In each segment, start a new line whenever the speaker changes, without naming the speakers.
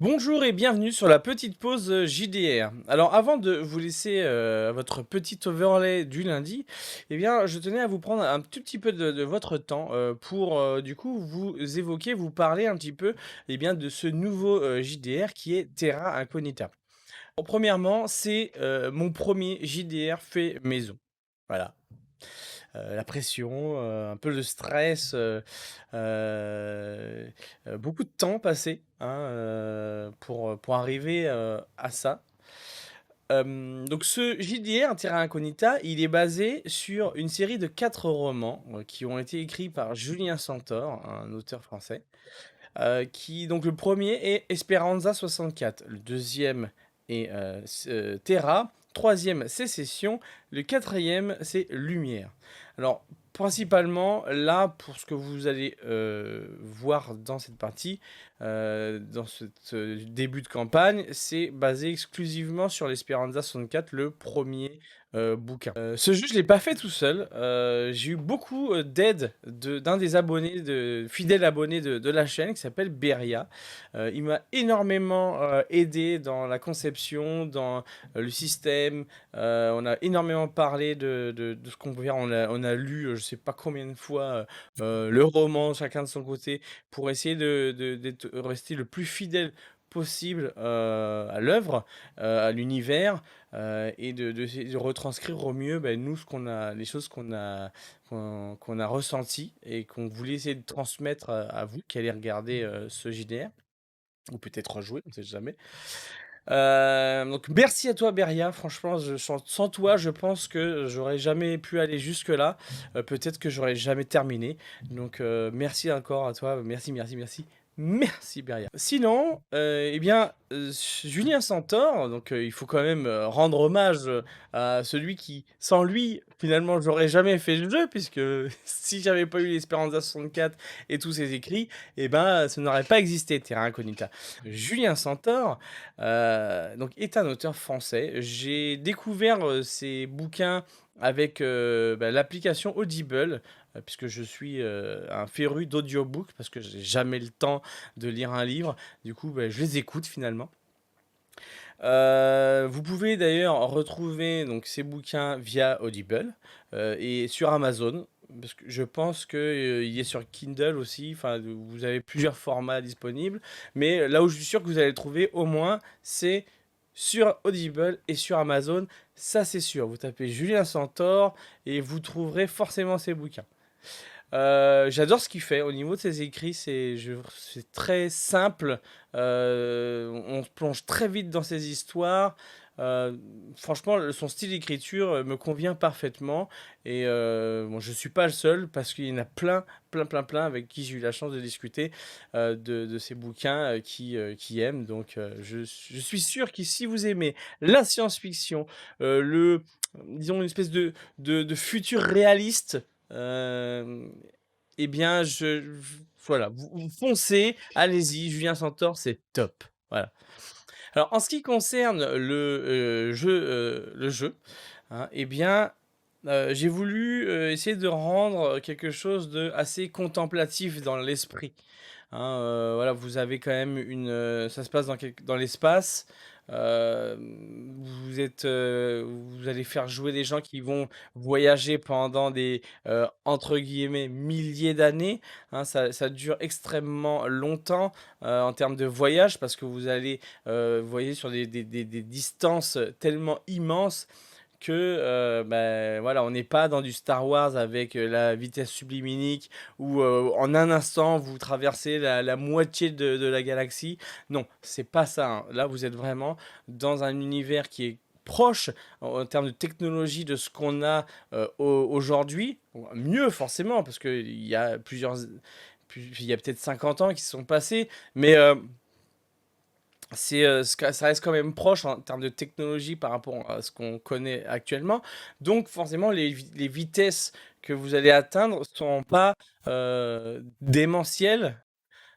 Bonjour et bienvenue sur la petite pause JDR. Alors avant de vous laisser votre petit overlay du lundi, eh bien je tenais à vous prendre un tout petit peu de votre temps pour du coup vous évoquer, vous parler un petit peu eh bien, de ce nouveau JDR qui est Terra Incognita. Bon, premièrement, c'est mon premier JDR fait maison. Voilà. La pression, un peu le stress, beaucoup de temps passé, hein, pour arriver, à ça. Donc ce JDR, Terra Incognita, il est basé sur une série de 4 romans, qui ont été écrits par Julien Santor, un auteur français, qui donc le premier est Esperanza 64, le deuxième est, Terra, troisième c'est Sécession, le quatrième c'est Lumière. Alors principalement là, pour ce que vous allez, voir dans cette partie, dans ce début de campagne, c'est basé exclusivement sur l'Esperanza 64, le premier bouquin. Ce jeu, je l'ai pas fait tout seul, j'ai eu beaucoup, d'aide d'un des abonnés fidèles abonnés de la chaîne qui s'appelle Beria. Il m'a énormément, aidé dans la conception, dans, le système. On a énormément parlé de ce qu'on pouvait faire. On a lu, je sais pas combien de fois, le roman, chacun de son côté, pour essayer d'être rester le plus fidèle possible, à l'œuvre, à l'univers, et d'essayer de retranscrire au mieux, nous, ce qu'on a les choses qu'on a ressenties et qu'on voulait essayer de transmettre, à vous qui allez regarder, ce JDR ou peut-être rejouer, on ne sait jamais. Donc merci à toi Beria, franchement sans toi, je pense que j'aurais jamais pu aller jusque-là, peut-être que j'aurais jamais terminé. Donc merci encore à toi, merci, merci, merci. Merci Beria. Sinon, eh bien, Julien Santor, donc il faut quand même, rendre hommage, à celui qui, sans lui, finalement, j'aurais jamais fait le jeu puisque si j'avais pas eu l'Esperanza 64 et tous ses écrits, eh ben, ça n'aurait pas existé Terra Incognita. Julien Santor, donc est un auteur français. J'ai découvert, ses bouquins avec, l'application Audible, puisque je suis, un féru d'audiobook parce que j'ai jamais le temps de lire un livre. Du coup, je les écoute finalement. Vous pouvez d'ailleurs retrouver donc ces bouquins via Audible, et sur Amazon. Parce que je pense qu'il est sur Kindle aussi, enfin vous avez plusieurs formats disponibles, mais là où je suis sûr que vous allez le trouver au moins, c'est sur Audible et sur Amazon, ça c'est sûr. Vous tapez Julien Santor et vous trouverez forcément ces bouquins. J'adore ce qu'il fait. Au niveau de ses écrits, c'est très simple. On se plonge très vite dans ses histoires. Franchement, son style d'écriture me convient parfaitement. Et bon, je suis pas le seul parce qu'il y en a plein, plein, plein, plein avec qui j'ai eu la chance de discuter de ces bouquins qui aiment. Donc, je suis sûr que si vous aimez la science-fiction, disons, une espèce de futur réaliste, euh, eh bien, voilà, vous foncez, allez-y, Julien Santor, c'est top. Voilà. Alors, en ce qui concerne le jeu, hein, eh bien, j'ai voulu essayer de rendre quelque chose de assez contemplatif dans l'esprit. Hein, voilà, vous avez quand même ça se passe dans l'espace. euh, vous allez faire jouer des gens qui vont voyager pendant des entre guillemets milliers d'années. Hein, ça dure extrêmement longtemps en termes de voyage parce que vous allez voyager sur des distances tellement immenses que voilà, on n'est pas dans du Star Wars avec la vitesse sublimique où en un instant vous traversez la moitié de la galaxie. Non, c'est pas ça, hein. Là, vous êtes vraiment dans un univers qui est proche en termes de technologie de ce qu'on a aujourd'hui. Bon, mieux forcément, parce qu'il y a il y a peut-être 50 ans qui se sont passés, mais ça reste quand même proche en termes de technologie par rapport à ce qu'on connaît actuellement. Donc forcément, les vitesses que vous allez atteindre sont pas démentielles.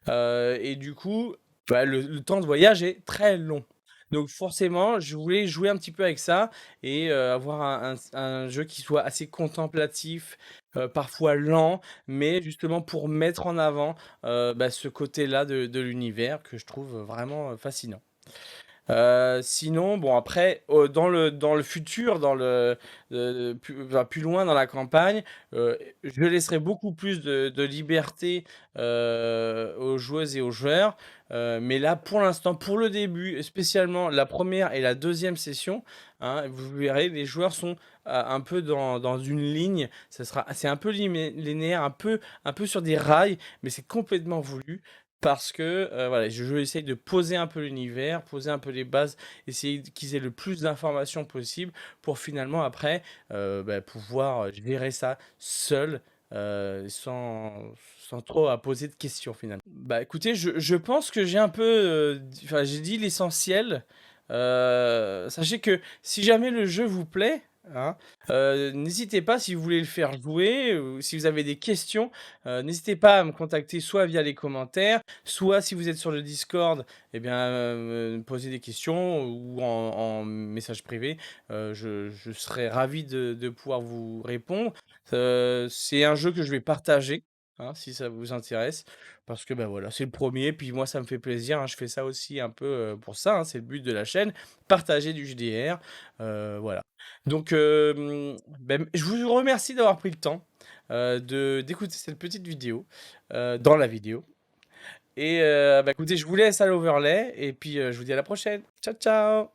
Et du coup, le temps de voyage est très long. Donc forcément, je voulais jouer un petit peu avec ça et avoir un jeu qui soit assez contemplatif, parfois lent, mais justement pour mettre en avant, ce côté-là de l'univers que je trouve vraiment, fascinant. Sinon, bon après, dans le futur, plus loin dans la campagne, je laisserai beaucoup plus de liberté, aux joueuses et aux joueurs. Mais là, pour l'instant, pour le début, spécialement la première et la deuxième session, hein, vous verrez, les joueurs sont, un peu dans une ligne. C'est un peu linéaire, un peu sur des rails, mais c'est complètement voulu. Parce que, voilà, je essaye de poser un peu l'univers, poser un peu les bases, essayer qu'ils aient le plus d'informations possible pour finalement après, pouvoir, gérer ça seul, sans trop à poser de questions finalement. Bah, écoutez, je pense que j'ai un peu, j'ai dit l'essentiel. Sachez que si jamais le jeu vous plaît, hein, n'hésitez pas si vous voulez le faire jouer ou si vous avez des questions, n'hésitez pas à me contacter soit via les commentaires, soit si vous êtes sur le Discord, eh bien, me poser des questions ou en message privé. Je serai ravi de pouvoir vous répondre. C'est un jeu que je vais partager, hein, si ça vous intéresse, parce que, bah, voilà, c'est le premier. Puis moi ça me fait plaisir, hein, je fais ça aussi un peu, pour ça, hein, c'est le but de la chaîne, partager du JDR, voilà. Donc, je vous remercie d'avoir pris le temps, d'écouter cette petite vidéo, dans la vidéo et écoutez, je vous laisse à l'overlay et puis, je vous dis à la prochaine. Ciao, ciao!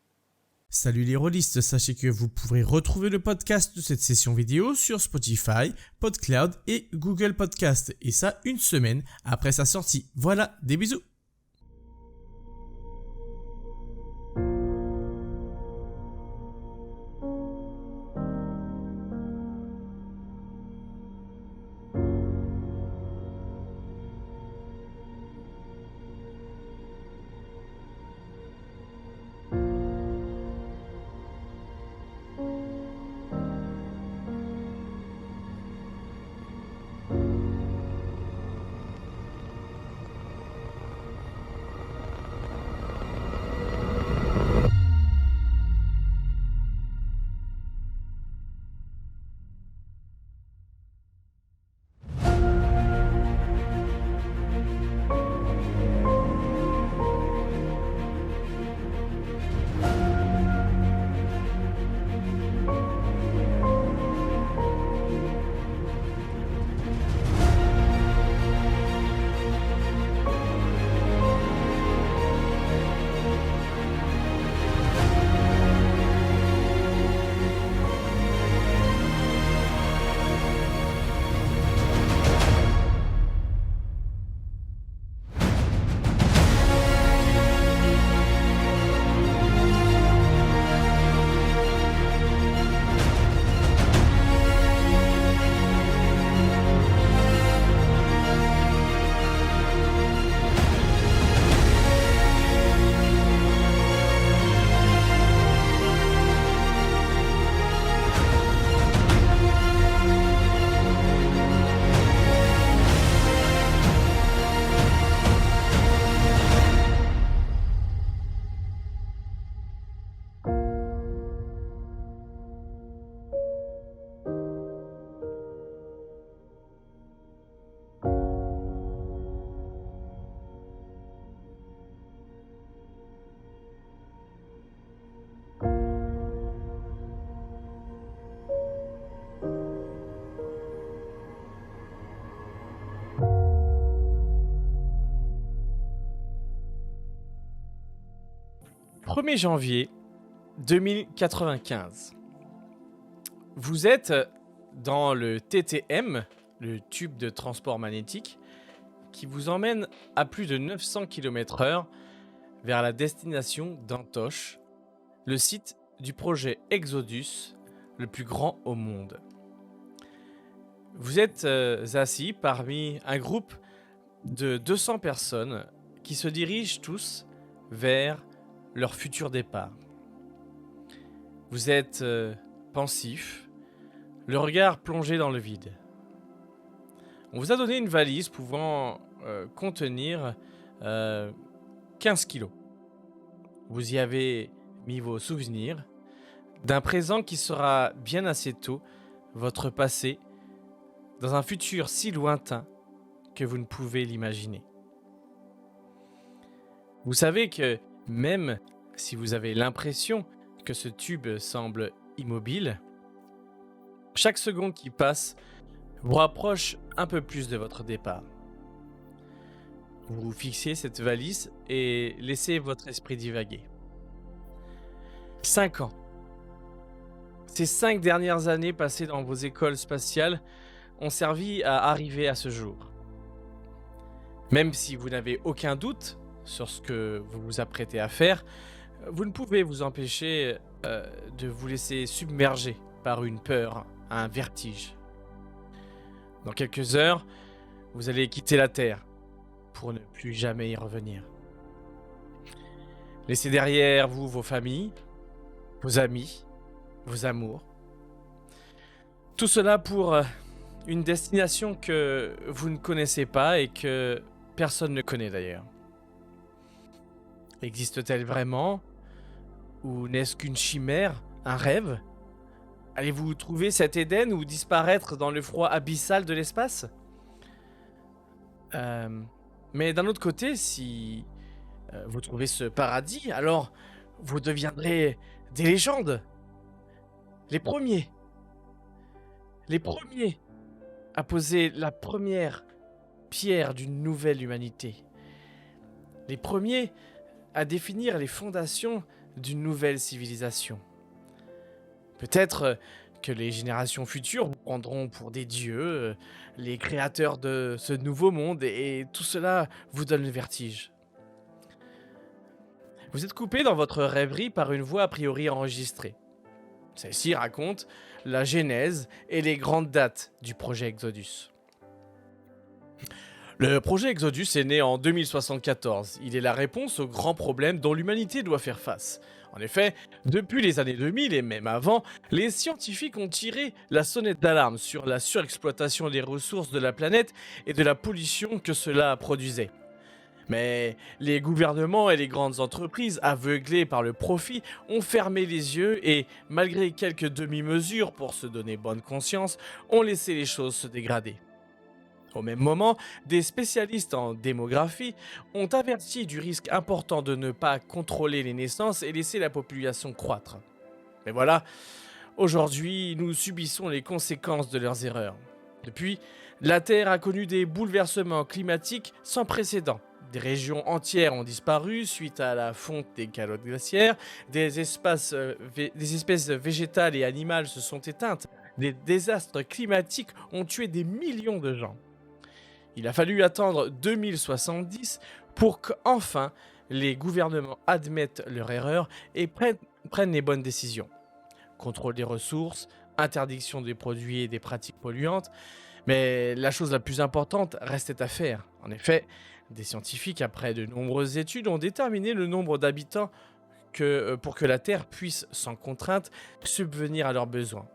Salut les rôlistes, sachez que vous pourrez retrouver le podcast de cette session vidéo sur Spotify, PodCloud et Google Podcast, et ça une semaine après sa sortie. Voilà, des bisous! «
1er janvier 2095. Vous êtes dans le TTM, le tube de transport magnétique, qui vous emmène à plus de 900 km/h vers la destination d'Antoche, le site du projet Exodus, le plus grand au monde. Vous êtes assis parmi un groupe de 200 personnes qui se dirigent tous vers leur futur départ. Vous êtes pensif, le regard plongé dans le vide. On vous a donné une valise pouvant contenir 15 kilos. Vous y avez mis vos souvenirs d'un présent qui sera bien assez tôt votre passé dans un futur si lointain que vous ne pouvez l'imaginer. Vous savez que même si vous avez l'impression que ce tube semble immobile, chaque seconde qui passe vous rapproche un peu plus de votre départ. Vous fixez cette valise et laissez votre esprit divaguer. 5 ans. Ces 5 dernières années passées dans vos écoles spatiales ont servi à arriver à ce jour. Même si vous n'avez aucun doute sur ce que vous vous apprêtez à faire, vous ne pouvez vous empêcher de vous laisser submerger par une peur, un vertige. Dans quelques heures, vous allez quitter la Terre pour ne plus jamais y revenir. Laissez derrière vous vos familles, vos amis, vos amours. Tout cela pour une destination que vous ne connaissez pas et que personne ne connaît d'ailleurs. Existe-t-elle vraiment? Ou n'est-ce qu'une chimère, un rêve? Allez-vous trouver cet Éden ou disparaître dans le froid abyssal de l'espace? Mais d'un autre côté, si vous trouvez ce paradis, alors vous deviendrez des légendes. Les premiers à poser la première pierre d'une nouvelle humanité. Les premiers à définir les fondations d'une nouvelle civilisation. Peut-être que les générations futures vous prendront pour des dieux, les créateurs de ce nouveau monde, et tout cela vous donne le vertige. Vous êtes coupé dans votre rêverie par une voix a priori enregistrée. Celle-ci raconte la genèse et les grandes dates du projet Exodus. Le projet Exodus est né en 2074. Il est la réponse aux grands problèmes dont l'humanité doit faire face. En effet, depuis les années 2000 et même avant, les scientifiques ont tiré la sonnette d'alarme sur la surexploitation des ressources de la planète et de la pollution que cela produisait. Mais les gouvernements et les grandes entreprises, aveuglés par le profit, ont fermé les yeux et, malgré quelques demi-mesures pour se donner bonne conscience, ont laissé les choses se dégrader. Au même moment, des spécialistes en démographie ont averti du risque important de ne pas contrôler les naissances et laisser la population croître. Mais voilà, aujourd'hui, nous subissons les conséquences de leurs erreurs. Depuis, la Terre a connu des bouleversements climatiques sans précédent. Des régions entières ont disparu suite à la fonte des calottes glaciaires, des espèces végétales et animales se sont éteintes, des désastres climatiques ont tué des millions de gens. Il a fallu attendre 2070 pour qu'enfin les gouvernements admettent leur erreur et prennent les bonnes décisions. Contrôle des ressources, interdiction des produits et des pratiques polluantes, mais la chose la plus importante restait à faire. En effet, des scientifiques, après de nombreuses études, ont déterminé le nombre d'habitants pour que la Terre puisse, sans contrainte, subvenir à leurs besoins.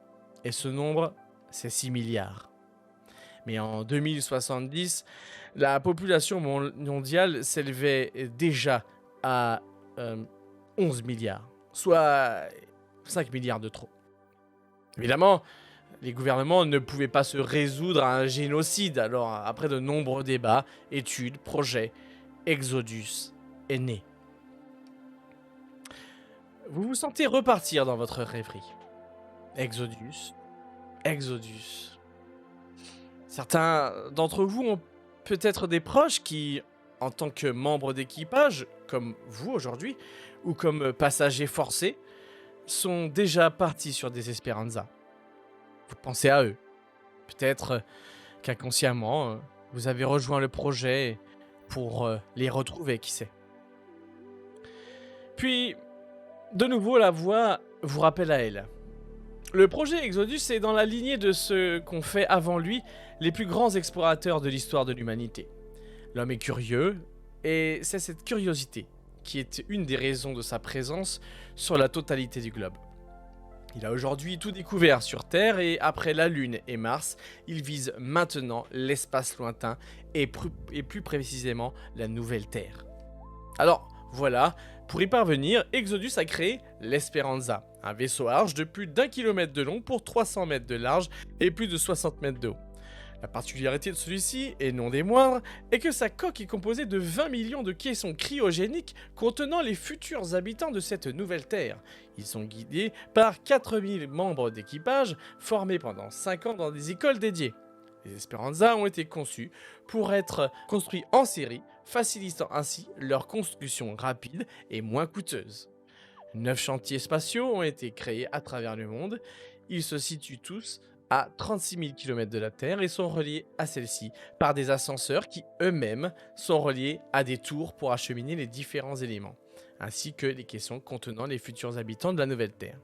Et ce nombre, c'est 6 milliards. Mais en 2070, la population mondiale s'élevait déjà à 11 milliards, soit 5 milliards de trop. Évidemment, les gouvernements ne pouvaient pas se résoudre à un génocide, alors après de nombreux débats, études, projets, Exodus est né. Vous vous sentez repartir dans votre rêverie. Exodus. Certains d'entre vous ont peut-être des proches qui, en tant que membres d'équipage, comme vous aujourd'hui, ou comme passagers forcés, sont déjà partis sur des Esperanza. Vous pensez à eux. Peut-être qu'inconsciemment, vous avez rejoint le projet pour les retrouver, qui sait. Puis, de nouveau, la voix vous rappelle à elle. Le projet Exodus est dans la lignée de ce qu'ont fait avant lui les plus grands explorateurs de l'histoire de l'humanité. L'homme est curieux, et c'est cette curiosité qui est une des raisons de sa présence sur la totalité du globe. Il a aujourd'hui tout découvert sur Terre et après la Lune et Mars, il vise maintenant l'espace lointain et plus précisément la nouvelle Terre. Alors voilà, pour y parvenir, Exodus a créé l'Esperanza, un vaisseau large de plus d'1 km de long pour 300 mètres de large et plus de 60 mètres de haut. La particularité de celui-ci, et non des moindres, est que sa coque est composée de 20 millions de caissons cryogéniques contenant les futurs habitants de cette nouvelle Terre. Ils sont guidés par 4000 membres d'équipage formés pendant 5 ans dans des écoles dédiées. Les Esperanza ont été conçus pour être construits en série, facilitant ainsi leur construction rapide et moins coûteuse. 9 chantiers spatiaux ont été créés à travers le monde. Ils se situent tous à 36 000 km de la Terre et sont reliés à celle-ci par des ascenseurs qui eux-mêmes sont reliés à des tours pour acheminer les différents éléments, ainsi que les caissons contenant les futurs habitants de la nouvelle Terre.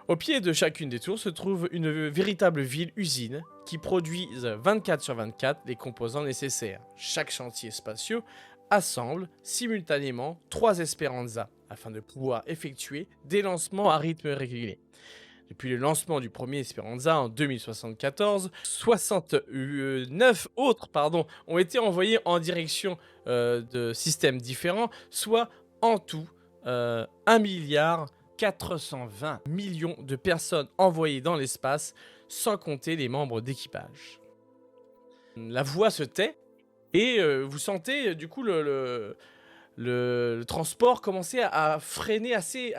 Au pied de chacune des tours se trouve une véritable ville-usine qui produit 24 sur 24 les composants nécessaires. Chaque chantier spatial assemble simultanément 3 Esperanza afin de pouvoir effectuer des lancements à rythme régulier. Depuis le lancement du premier Esperanza en 2074, 69 autres ont été envoyés en direction de systèmes différents, soit en tout 1 milliard 420 millions de personnes envoyées dans l'espace, sans compter les membres d'équipage. La voix se tait et vous sentez du coup le transport commencer à freiner assez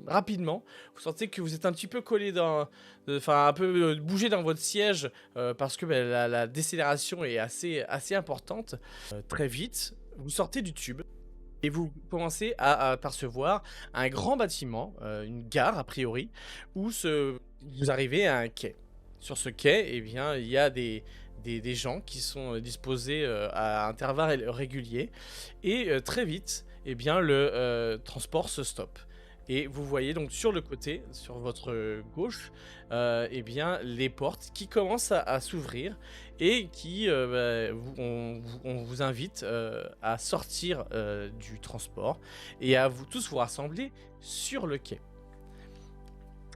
rapidement. Vous sentez que vous êtes un petit peu collé un peu bougé dans votre siège parce que la décélération est assez importante. Très vite, vous sortez du tube et vous commencez à apercevoir un grand bâtiment, une gare a priori, où vous arrivez à un quai. Sur ce quai, eh bien, il y a des gens qui sont disposés à intervalles réguliers et très vite, eh bien, le transport se stoppe. Et vous voyez donc sur le côté, sur votre gauche, eh bien, les portes qui commencent à s'ouvrir et qui, on vous invite à sortir du transport et à tous vous rassembler sur le quai.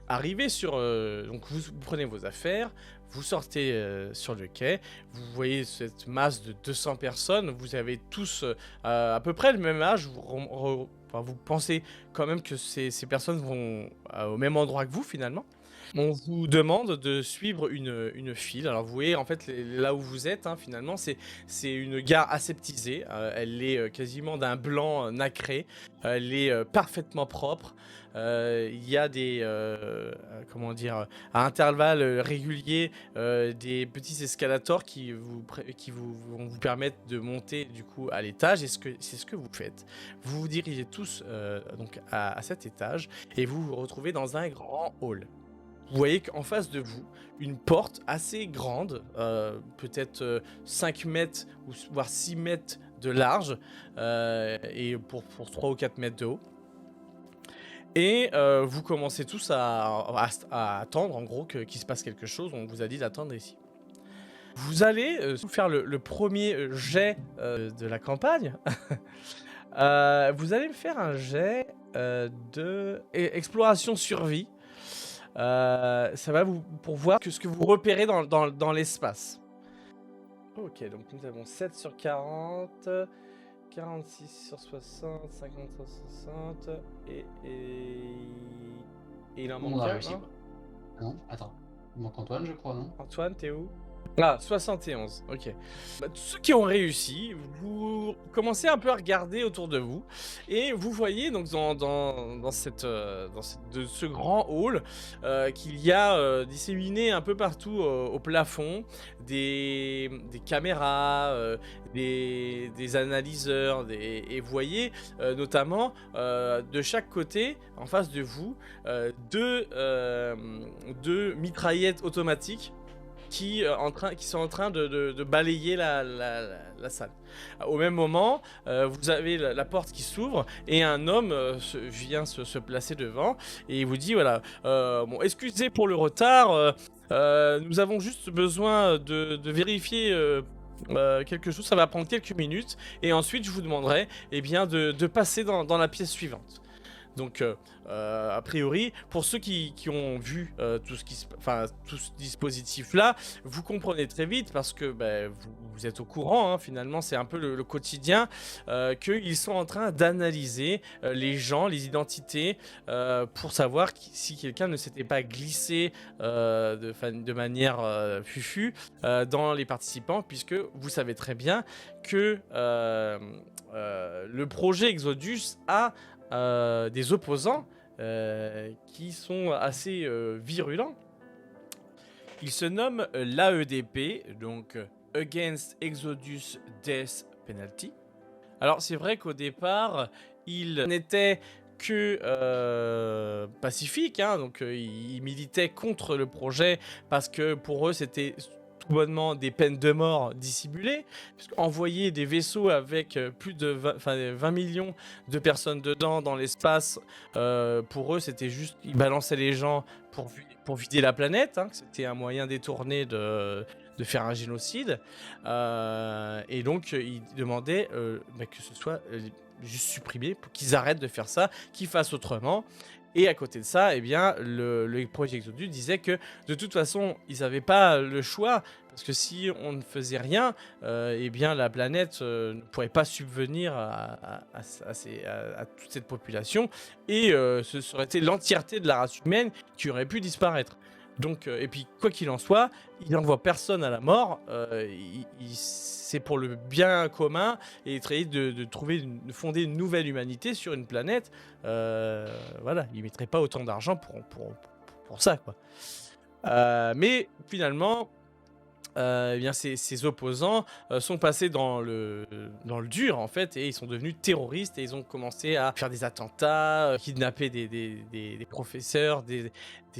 Arrivé sur... donc vous prenez vos affaires, vous sortez sur le quai, vous voyez cette masse de 200 personnes, vous avez tous à peu près le même âge, vous pensez quand même que ces personnes vont au même endroit que vous finalement. On vous demande de suivre une file. Alors vous voyez en fait là où vous êtes, finalement c'est une gare aseptisée. Elle est quasiment d'un blanc nacré. Elle est parfaitement propre. Il y a des à intervalles réguliers des petits escalators qui vont vous permettre de monter du coup à l'étage. Et c'est ce que vous faites. Vous vous dirigez tous donc à cet étage et vous vous retrouvez dans un grand hall. Vous voyez qu'en face de vous, une porte assez grande, peut-être 5 mètres ou voire 6 mètres de large et pour 3 ou 4 mètres de haut. Et vous commencez tous à attendre en gros qu'il se passe quelque chose. On vous a dit d'attendre ici. Vous allez faire le premier jet de la campagne. Vous allez me faire un jet de exploration survie. Ça va pour voir ce que vous repérez dans l'espace. Ok, donc nous avons 7 sur 40, 46 sur 60, 50 sur 60, et il en manque un, hein.
Non, attends, il manque Antoine, je crois, non?
Antoine, t'es où? Ah, 71, ok. Tous ceux qui ont réussi, vous commencez un peu à regarder autour de vous et vous voyez donc dans ce grand hall qu'il y a disséminé un peu partout au plafond des caméras, des analyseurs, et vous voyez notamment de chaque côté, en face de vous, deux mitraillettes automatiques qui sont en train de balayer la salle. Au même moment, vous avez la porte qui s'ouvre et un homme vient se placer devant et il vous dit voilà, bon, excusez pour le retard, nous avons juste besoin de vérifier quelque chose, ça va prendre quelques minutes et ensuite je vous demanderai eh bien, de passer dans la pièce suivante. Donc, a priori, pour ceux qui ont vu tout ce dispositif-là, vous comprenez très vite parce que vous êtes au courant, hein, finalement, c'est un peu le quotidien, qu'ils sont en train d'analyser les gens, les identités, pour savoir si quelqu'un ne s'était pas glissé de manière fufu dans les participants, puisque vous savez très bien que le projet Exodus a des opposants qui sont assez virulents. Ils se nomment l'AEDP, donc Against Exodus Death Penalty. Alors c'est vrai qu'au départ, ils n'étaient que pacifiques, hein, donc ils militaient contre le projet parce que pour eux c'était tout bonnement des peines de mort dissimulées, envoyer des vaisseaux avec plus de 20 millions de personnes dedans dans l'espace, pour eux c'était juste, ils balançaient les gens pour vider la planète, hein, c'était un moyen détourné de faire un génocide, et donc ils demandaient que ce soit juste supprimé, pour qu'ils arrêtent de faire ça, qu'ils fassent autrement. Et à côté de ça, eh bien, le projet Exodus disait que de toute façon, ils n'avaient pas le choix, parce que si on ne faisait rien, eh bien, la planète ne pourrait pas subvenir à toute cette population, et ce serait été l'entièreté de la race humaine qui aurait pu disparaître. Donc, et puis, quoi qu'il en soit, il n'envoie personne à la mort, c'est pour le bien commun, et essayer de fonder une nouvelle humanité sur une planète. Voilà, il ne mettrait pas autant d'argent pour ça, quoi. Mais finalement, eh bien, ces opposants sont passés dans le dur, en fait, et ils sont devenus terroristes, et ils ont commencé à faire des attentats, kidnapper des professeurs, des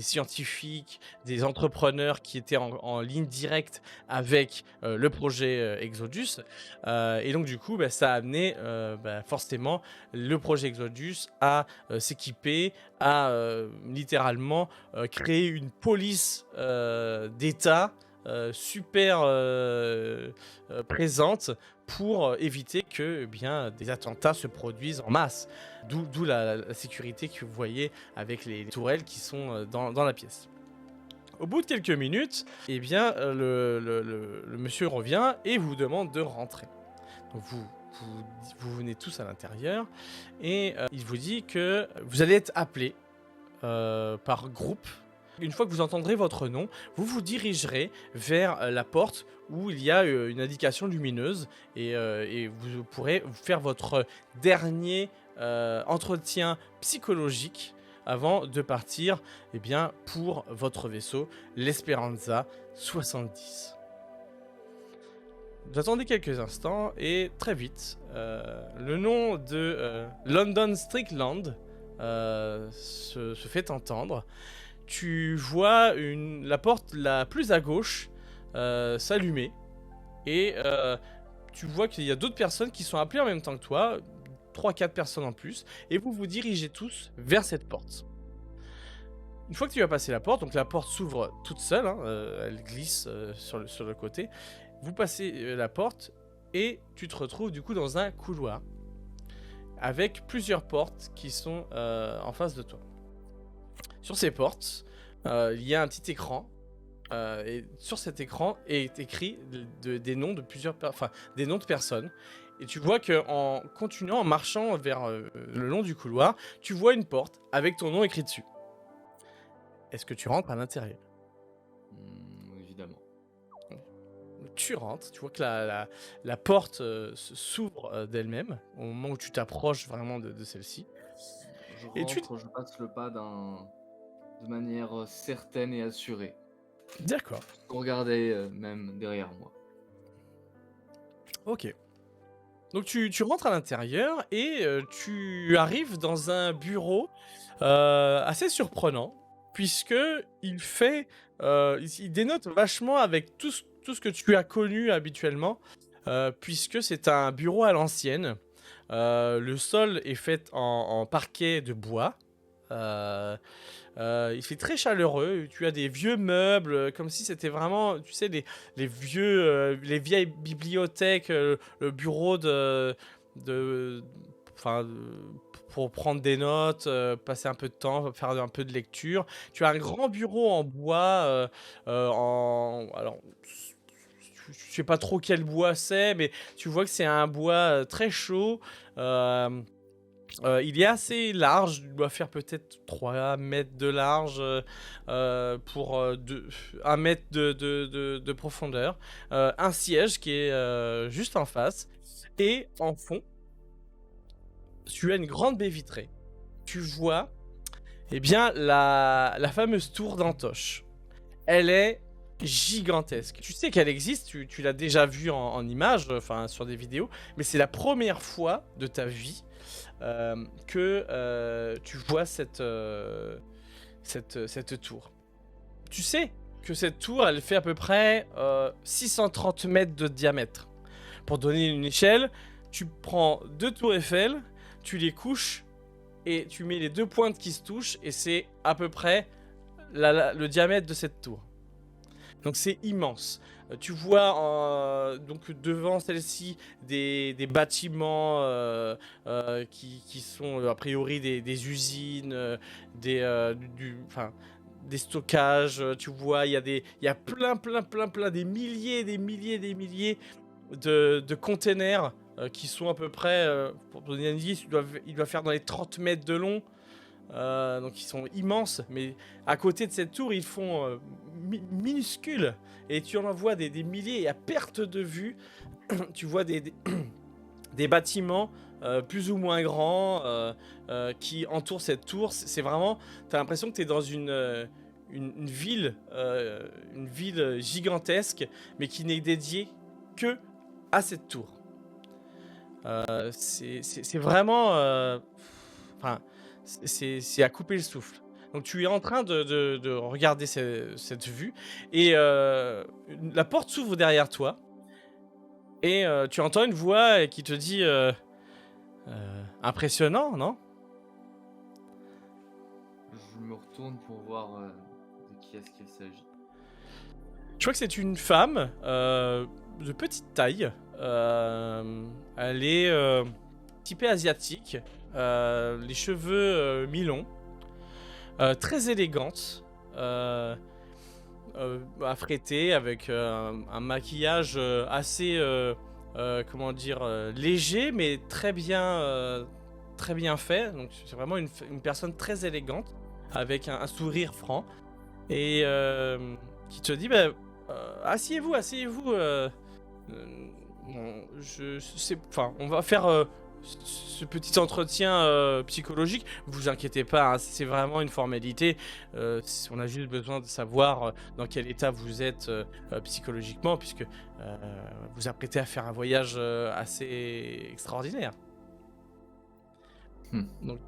scientifiques, des entrepreneurs qui étaient en ligne directe avec le projet Exodus. Et donc, du coup, ça a amené forcément le projet Exodus à s'équiper, à littéralement créer une police d'État super présente pour éviter que des attentats se produisent en masse. D'où la sécurité que vous voyez avec les tourelles qui sont dans la pièce. Au bout de quelques minutes, eh bien, le monsieur revient et vous demande de rentrer. Donc vous venez tous à l'intérieur et il vous dit que vous allez être appelés par groupe. Une fois que vous entendrez votre nom, vous vous dirigerez vers la porte où il y a une indication lumineuse et vous pourrez faire votre dernier entretien psychologique avant de partir pour votre vaisseau, l'Esperanza 70. Vous attendez quelques instants et très vite, le nom de London Strickland se fait entendre. Tu vois la porte la plus à gauche s'allumer et tu vois qu'il y a d'autres personnes qui sont appelées en même temps que toi, 3-4 personnes en plus, et vous vous dirigez tous vers cette porte. Une fois que tu as passé la porte, donc la porte s'ouvre toute seule, hein, elle glisse sur le côté, vous passez la porte et tu te retrouves du coup dans un couloir avec plusieurs portes qui sont en face de toi. Sur ces portes, il y a un petit écran, et sur cet écran est écrit des noms de des noms de personnes. Et tu vois qu'en continuant, en marchant vers le long du couloir, tu vois une porte avec ton nom écrit dessus. Est-ce que tu rentres à l'intérieur ?
Évidemment.
Tu rentres, tu vois que la porte s'ouvre d'elle-même au moment où tu t'approches vraiment de celle-ci.
Je passe le pas de manière certaine et assurée.
D'accord.
Regardez même derrière moi.
Ok. Donc tu rentres à l'intérieur et tu arrives dans un bureau assez surprenant, puisque il dénote vachement avec tout ce que tu as connu habituellement, puisque c'est un bureau à l'ancienne. Le sol est fait en parquet de bois. Il fait très chaleureux. Tu as des vieux meubles, comme si c'était vraiment, tu sais, les vieilles bibliothèques, le bureau enfin, pour prendre des notes, passer un peu de temps, faire un peu de lecture. Tu as un grand bureau en bois, alors, je sais pas trop quel bois c'est, mais tu vois que c'est un bois très chaud. Il est assez large, il doit faire peut-être 3 mètres de large pour 1 mètre de profondeur. Un siège qui est juste en face. Et en fond, tu as une grande baie vitrée. Tu vois, eh bien, la fameuse tour d'Antoche. Elle est gigantesque. Tu sais qu'elle existe, tu l'as déjà vue en images, enfin sur des vidéos, mais c'est la première fois de ta vie que tu vois cette tour. Tu sais que cette tour, elle fait à peu près 630 mètres de diamètre. Pour donner une échelle, tu prends 2 tours Eiffel, tu les couches et tu mets les 2 pointes qui se touchent et c'est à peu près le diamètre de cette tour. Donc c'est immense. Tu vois donc devant celle-ci des bâtiments qui sont a priori des usines, des stockages. Tu vois, il y a plein, des milliers, de containers qui sont à peu près, pour donner un indice, il doit faire dans les 30 mètres de long. Donc ils sont immenses, mais à côté de cette tour, ils font minuscules. Et tu en vois des milliers, et à perte de vue, tu vois des bâtiments plus ou moins grands qui entourent cette tour. C'est vraiment, t'as l'impression que t'es dans une ville gigantesque, mais qui n'est dédiée que à cette tour. C'est vraiment... Enfin, c'est à couper le souffle. Donc tu es en train de regarder cette vue et la porte s'ouvre derrière toi et tu entends une voix qui te dit impressionnant, non?
Je me retourne pour voir de qui est-ce qu'il s'agit.
Je crois que c'est une femme de petite taille. Elle est typée asiatique, les cheveux mi-longs. Très élégante, affrétée, avec un maquillage assez, comment dire, léger, mais très bien fait. Donc c'est vraiment une personne très élégante, avec un sourire franc, et qui te dit, bah, asseyez-vous, on va faire ce petit entretien psychologique. Vous inquiétez pas, hein, c'est vraiment une formalité. On a juste besoin de savoir dans quel état vous êtes psychologiquement, puisque vous apprêtez à faire un voyage assez extraordinaire. Donc,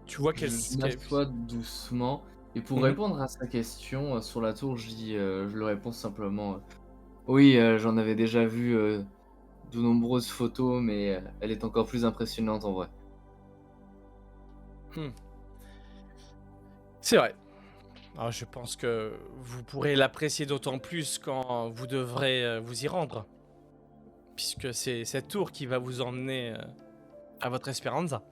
tu vois qu'elle
m'assois doucement. Et pour répondre à sa question sur la tour, je lui réponds simplement oui, j'en avais déjà vu de nombreuses photos, mais elle est encore plus impressionnante en vrai.
C'est vrai. Alors, je pense que vous pourrez l'apprécier d'autant plus quand vous devrez vous y rendre, puisque c'est cette tour qui va vous emmener à votre Esperanza.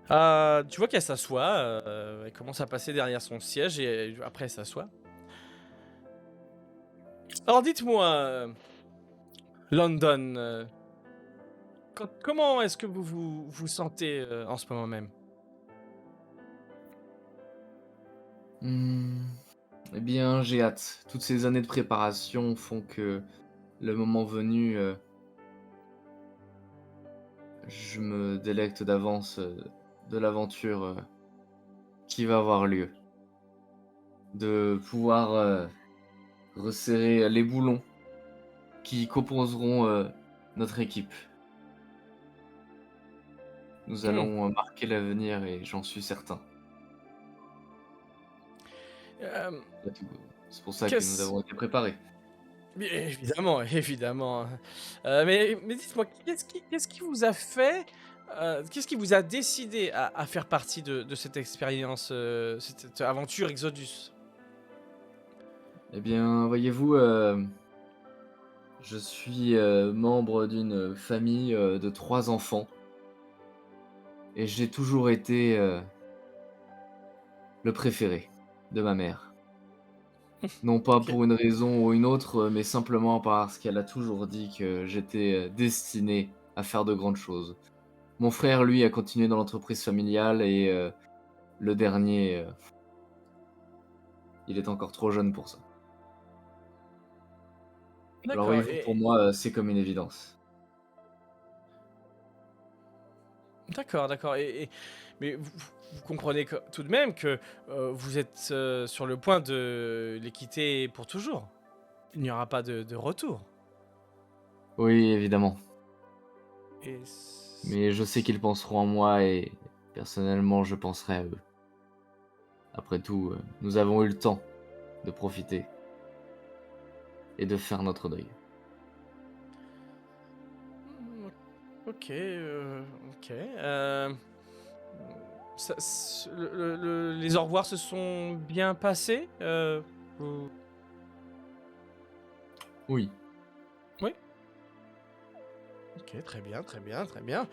Tu vois qu'elle s'assoit, elle commence à passer derrière son siège et après elle s'assoit. Alors dites-moi, London, comment est-ce que vous sentez en ce moment même?
Eh bien, j'ai hâte. Toutes ces années de préparation font que le moment venu, je me délecte d'avance de l'aventure qui va avoir lieu. De pouvoir resserrer les boulons qui composeront notre équipe. Nous allons marquer l'avenir et j'en suis certain. C'est pour ça que nous avons été préparés.
Bien évidemment, évidemment. Mais dites-moi, qu'est-ce qui vous a fait, qu'est-ce qui vous a décidé à faire partie de cette expérience, cette aventure Exodus?
Eh bien, voyez-vous, Je suis membre d'une famille de 3 enfants et j'ai toujours été le préféré de ma mère. Non pas
OK.
pour une raison ou une autre, mais simplement parce qu'elle a toujours dit que j'étais destiné à faire de grandes choses. Mon frère, lui, a continué dans l'entreprise familiale et le dernier, il est encore trop jeune pour ça. Alors oui,
D'accord
pour
et
moi, c'est comme une évidence.
d'accord et mais vous comprenez que tout de même que, vous êtes, sur le point de les quitter pour toujours? Il n'y aura pas de retour
Oui, évidemment,
et c
mais je sais qu'ils penseront à moi et personnellement, je penserai à eux. Après tout, nous avons eu le temps de profiter et de faire notre deuil.
mmh, OK, OK, ça s les au revoir se sont bien passés? Vous
Oui.
oui? OK, très bien, très bien, très bien.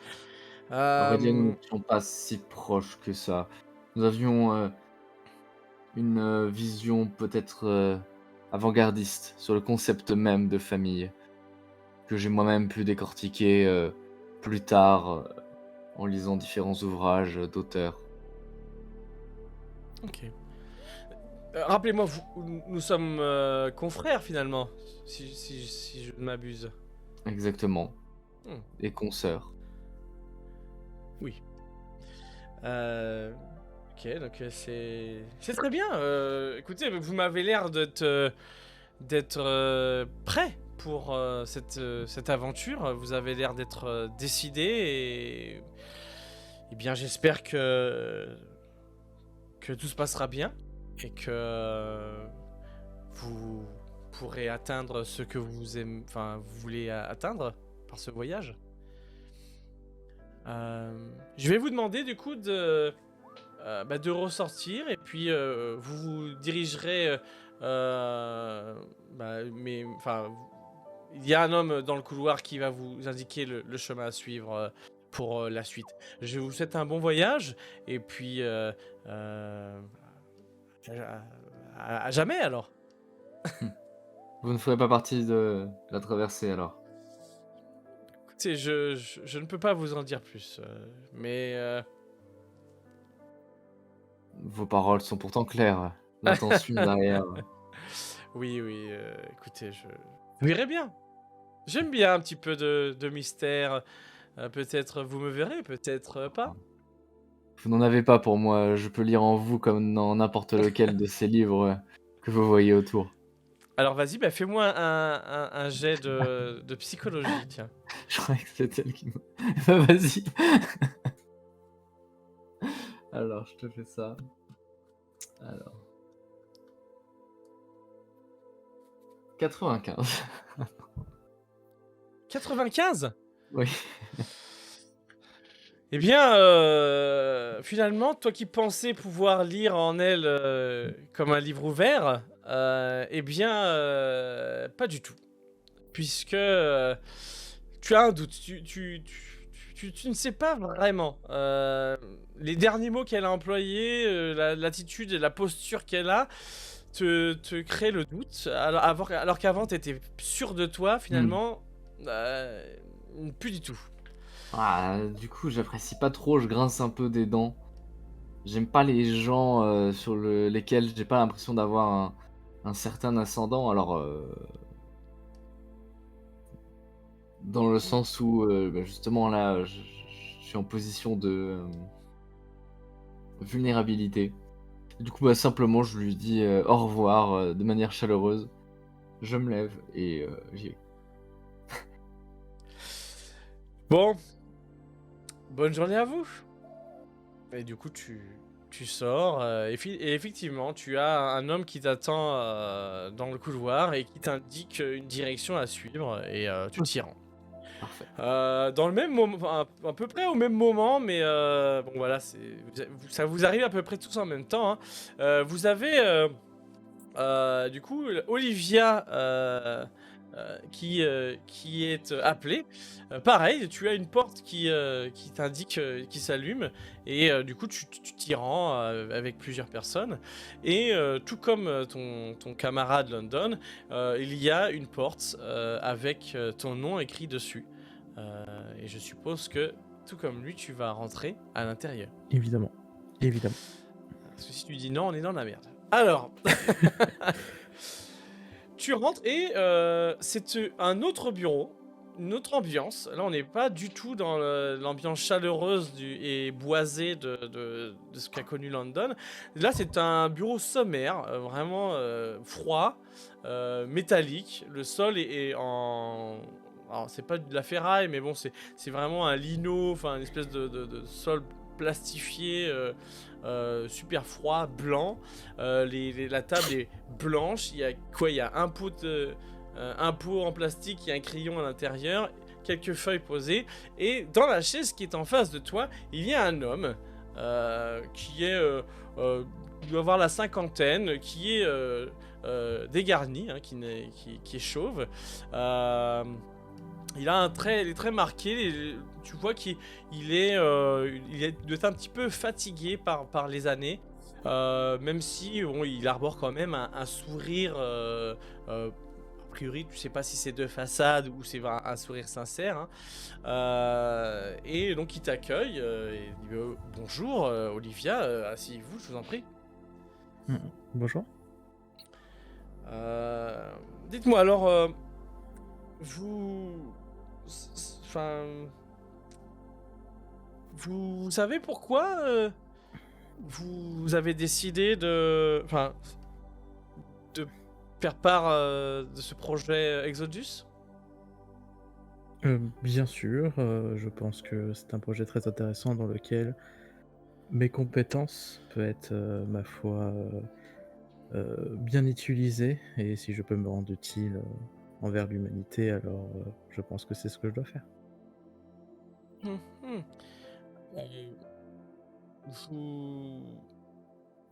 À vrai dire, nous
Hem,
n'étions pas si proches que ça. Nous avions, une, vision peut-être, avant-gardiste sur le concept même de famille, que j'ai moi-même pu décortiquer, plus tard, en lisant différents ouvrages, d'auteurs.
OK. Rappelez-moi, nous sommes, confrères finalement, si je ne m'abuse?
Exactement,
Mmh,
et consoeurs.
oui. Heu, OK, donc c'est très bien, écoutez, vous m'avez l'air d'être, prêt pour, cette aventure. Vous avez l'air d'être, décidé et bien j'espère que tout se passera bien et que vous pourrez atteindre ce que vous voulez atteindre par ce voyage. Je vais vous demander du coup de ressortir et puis vous vous dirigerez. Mais enfin, il y a un homme dans le couloir qui va vous indiquer le chemin à suivre pour la suite. Je vous souhaite un bon voyage et puis euh, à, à jamais alors.
Vous ne ferez pas partie de la traversée alors?
Écoutez, je ne peux pas vous en dire plus, mais
Vos paroles sont pourtant claires, l'intention derrière.
oui, oui, écoutez, je verrai bien. J'aime bien un petit peu de mystère. Peut-être vous me verrez, peut-être pas.
Vous n'en avez pas pour moi, je peux lire en vous comme dans n'importe lequel de ces livres, que vous voyez autour.
Alors vas-y, bah, fais-moi un jet de psychologie, tiens.
Je croyais que c'était elle qui me bah, vas-y. Alors, je te fais ça. Alors, 95.
95?
Oui.
Eh bien, finalement, toi qui pensais pouvoir lire en elle, comme un livre ouvert, eh bien, pas du tout. Puisque, tu as un doute, tu ne sais pas vraiment, les derniers mots qu'elle a employés, l'attitude et la posture qu'elle a te créent le doute, alors qu'avant tu étais sûr de toi
Mmh.
finalement, plus du tout.
Ah, du coup, j'apprécie pas trop, je grince un peu des dents. J'aime pas les gens, sur lesquels j'ai pas l'impression d'avoir un certain ascendant. Alors, dans le sens où, bah, justement là, je suis en position de, vulnérabilité. Du coup, bah, simplement, je lui dis, au revoir, de manière chaleureuse. Je me lève et j'y vais.
Bon, bonne journée à vous et du coup tu sors, et effectivement tu as un homme qui t'attend, dans le couloir et qui t'indique, une direction à suivre et tu
OK,
t'y rends.
parfait.
Dans le même moment, enfin, à peu près au même moment, mais bon voilà, ça vous arrive à peu près tous en même temps, hein. Vous avez, du coup, Olivia, qui est appelé. Pareil, tu as une porte qui t'indique, qui s'allume et du coup tu t'y rends avec plusieurs personnes et tout comme ton camarade London, il y a une porte avec ton nom écrit dessus. Et je suppose que tout comme lui, tu vas rentrer à l'intérieur.
Évidemment. Évidemment.
Parce que si tu dis non, on est dans la merde. Alors, tu rentres et c'est un autre bureau, une autre ambiance. Là, on n'est pas du tout dans l'ambiance chaleureuse et boisée de ce qu'a connu London. Là, c'est un bureau sommaire, vraiment froid, métallique. Le sol est en... Alors, c'est pas de la ferraille, mais bon, c'est vraiment un lino, enfin, une espèce de sol plastifié, super froid, blanc. La table est blanche. Il y a quoi? Il y a un pot en plastique, il y a un crayon à l'intérieur, quelques feuilles posées. Et dans la chaise qui est en face de toi, il y a un homme qui doit avoir la cinquantaine, qui est dégarni, hein, qui est chauve. Il a il est très marqué. Tu vois qu'il doit être un petit peu fatigué par les années. Même si bon, il arbore quand même un sourire. A priori, tu sais pas si c'est de façade ou c'est un sourire sincère. Hein. Et donc il t'accueille. Et il dit bonjour Olivia, asseyez-vous, je vous en prie.
Bonjour.
Dites-moi alors, enfin, vous savez pourquoi vous avez décidé de faire part de ce projet Exodus?
Bien sûr, je pense que c'est un projet très intéressant dans lequel mes compétences peuvent être, ma foi, bien utilisées et si je peux me rendre utile, envers l'humanité, alors, je pense que c'est ce que je dois faire.
Hum, hum. Euh, Vous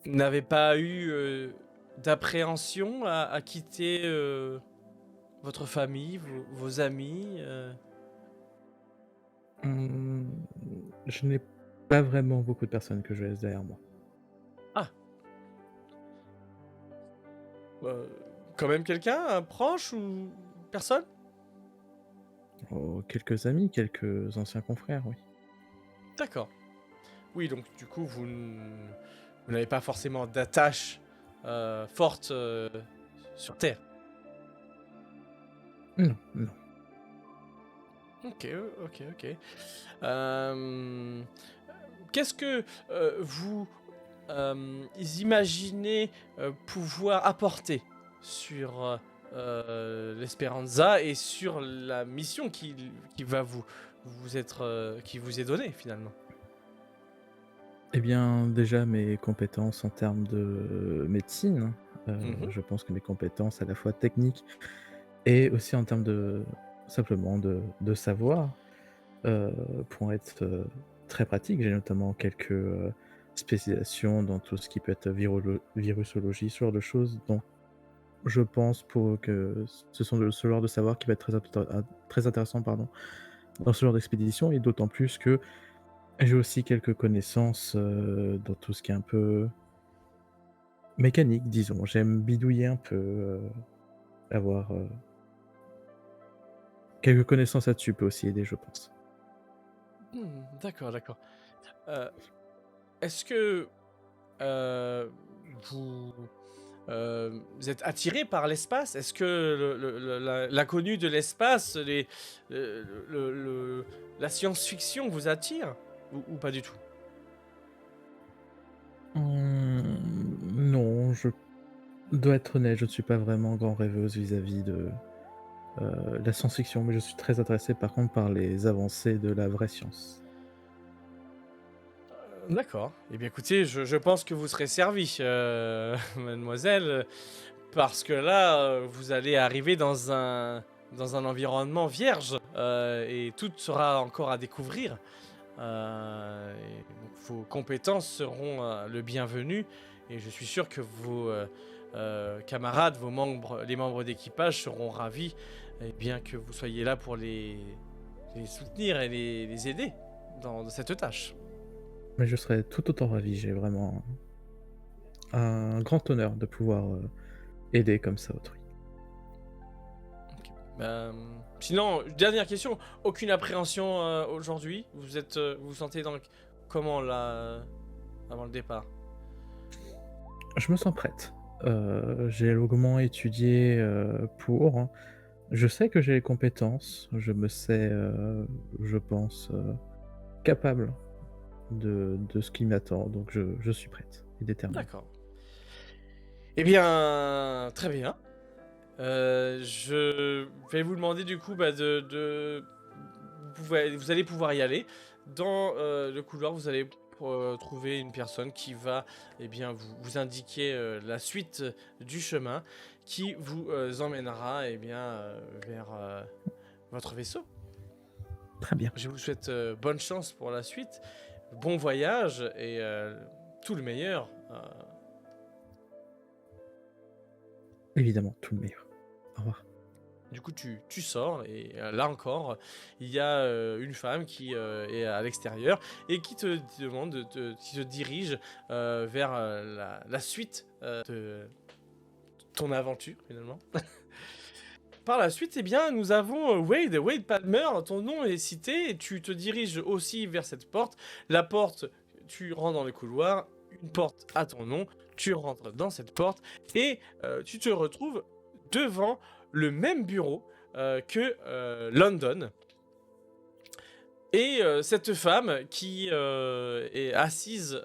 n'avez pas eu d'appréhension à quitter votre famille, vos amis
Mmh, je n'ai pas vraiment beaucoup de personnes que je laisse derrière moi.
Ah, euh, quand même quelqu'un, un proche ou personne?
Oh, quelques amis, quelques anciens confrères, oui.
D'accord. Oui, donc du coup, vous n'avez pas forcément d'attache forte sur Terre.
Non, non.
Ok, ok. Euh, Qu'est-ce que vous imaginez pouvoir apporter sur l'Esperanza et sur la mission qui va qui vous est donnée finalement?
Eh bien, déjà, mes compétences en termes de médecine,
Mhm.
je pense que mes compétences à la fois techniques et aussi en termes de simplement de savoir, heu, pourront être, très pratiques. J'ai notamment quelques, spécialisations dans tout ce qui peut être virusologie, ce genre de choses, donc je pense pour que ce sont ce genre de savoir qui va être très intéressant, pardon, dans ce genre d'expédition et d'autant plus que j'ai aussi quelques connaissances, dans tout ce qui est un peu mécanique, disons. J'aime bidouiller un peu, avoir, quelques connaissances là-dessus peut aussi aider, je pense.
D'accord, d'accord. Euh, Est-ce que euh, vous, vous êtes attiré par l'espace? Est-ce que l'inconnu de l'espace, la science-fiction vous attire? Ou pas du tout?
Non, je dois être honnête, je ne suis pas vraiment grand rêveuse vis-à-vis de, la science-fiction, mais je suis très intéressé par contre par les avancées de la vraie science.
D'accord. Eh bien, écoutez, je pense que vous serez servi, mademoiselle, parce que là, vous allez arriver dans un environnement vierge, et tout sera encore à découvrir. Et donc vos compétences seront le bienvenu, et je suis sûr que camarades, les membres d'équipage seront ravis bien que vous soyez là pour les soutenir et les aider dans cette tâche.
Mais je serais tout autant ravi. J'ai vraiment un grand honneur de pouvoir aider comme ça autrui.
Sinon, dernière question, aucune appréhension aujourd'hui? Vous vous sentez comment là avant le départ?
Je me sens prête. J'ai longuement étudié pour. Hein. Je sais que j'ai les compétences. Je me sais, je pense, capable de ce qui m'attend. Donc je suis prête et déterminée.
D'accord. Eh bien, très bien. Je vais vous demander du coup vous allez pouvoir y aller. Dans le couloir, vous allez trouver une personne qui va vous indiquer la suite du chemin qui vous emmènera vers votre vaisseau.
Très bien.
Je vous souhaite bonne chance pour la suite, bon voyage et tout le meilleur.
Évidemment, tout le meilleur. Au revoir.
Du coup, tu sors et là encore, il y a une femme qui est à l'extérieur et qui te demande, qui te dirige vers la suite de ton aventure finalement. Par la suite, nous avons Wade Palmer, ton nom est cité et tu te diriges aussi vers cette porte. La porte, tu rentres dans le couloir, une porte à ton nom, tu rentres dans cette porte et tu te retrouves devant le même bureau que London. Et cette femme qui est assise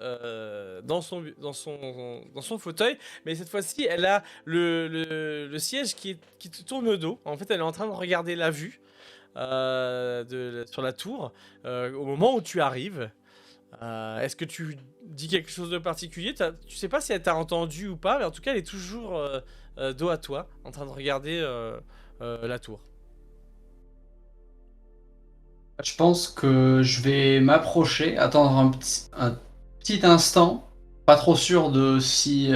dans son fauteuil, mais cette fois-ci, elle a le siège qui te tourne au dos. En fait, elle est en train de regarder la vue sur la tour au moment où tu arrives. Est-ce que tu dis quelque chose de particulier? Tu sais pas si elle t'a entendu ou pas, mais en tout cas, elle est toujours dos à toi, en train de regarder la tour.
Je pense que je vais m'approcher, attendre un petit instant, pas trop sûr de si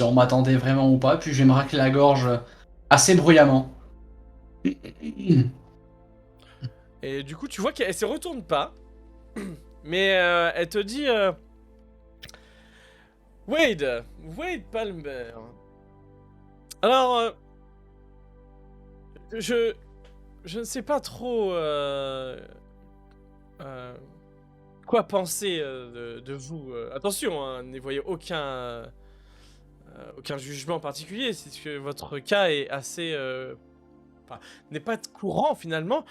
on m'attendait vraiment ou pas, puis je vais me racler la gorge assez bruyamment.
Et du coup, tu vois qu'elle se retourne pas, mais elle te dit Wade Palmer. Alors, je ne sais pas trop quoi penser de vous. Attention, hein, n'y voyez aucun jugement particulier, c'est que votre cas est assez... n'est pas courant finalement,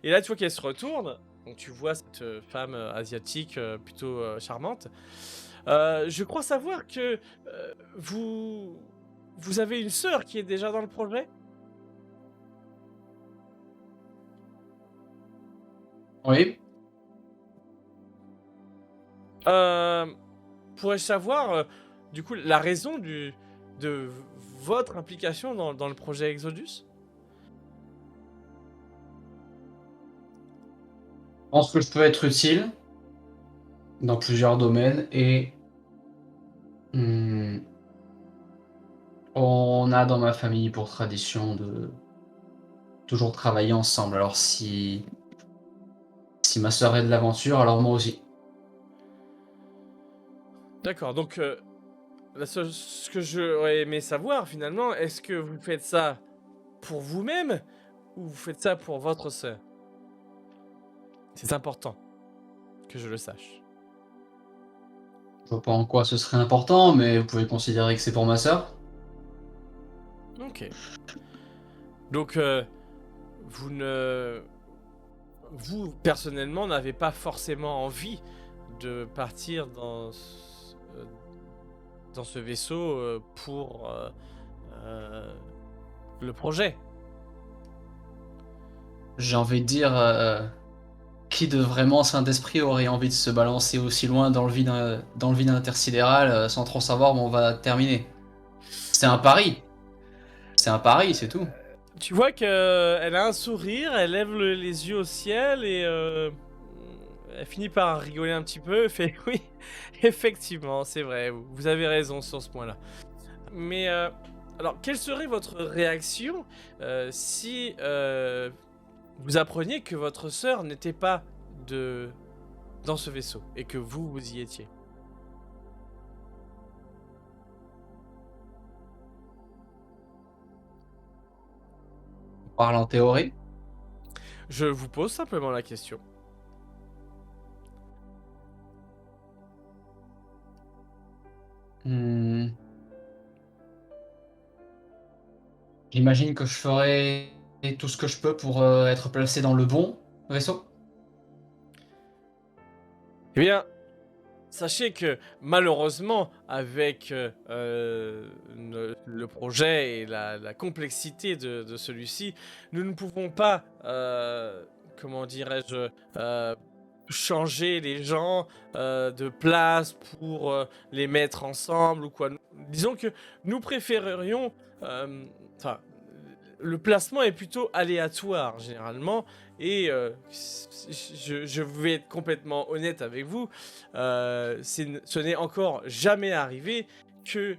et là tu vois qu'elle se retourne, donc tu vois cette femme asiatique plutôt charmante. Je crois savoir que vous avez une sœur qui est déjà dans le projet?
Oui.
Pourrais-je savoir, du coup, la raison de votre implication dans le projet Exodus?
Je pense que je peux être utile dans plusieurs domaines et on a dans ma famille pour tradition de toujours travailler ensemble. Alors si ma sœur est de l'aventure, alors moi aussi.
D'accord, donc ce que j'aurais aimé savoir finalement, est-ce que vous faites ça pour vous-même ou vous faites ça pour votre sœur? C'est important que je le sache.
Je vois pas en quoi ce serait important, mais vous pouvez considérer que c'est pour ma sœur.
Ok. Donc, vous, personnellement, n'avez pas forcément envie de partir dans ce vaisseau pour le projet.
J'ai envie de dire, qui de vraiment saint d'esprit aurait envie de se balancer aussi loin dans le vide intersidéral sans trop savoir où on va terminer? C'est un pari. C'est un pari, c'est tout.
Tu vois qu'elle a un sourire, elle lève les yeux au ciel et elle finit par rigoler un petit peu, elle fait oui, effectivement, c'est vrai, vous avez raison sur ce point-là. Mais alors, quelle serait votre réaction si vous appreniez que votre sœur n'était pas de dans ce vaisseau et que vous y étiez?
On parle en théorie.
Je vous pose simplement la question.
Hmm. J'imagine que je ferai tout ce que je peux pour être placé dans le bon vaisseau.
Eh bien, sachez que malheureusement, avec le projet et la complexité de celui-ci, nous ne pouvons pas, comment dirais-je, changer les gens de place pour les mettre ensemble ou quoi. Disons que nous préférerions, enfin, le placement est plutôt aléatoire généralement et je vais être complètement honnête avec vous, ce n'est encore jamais arrivé que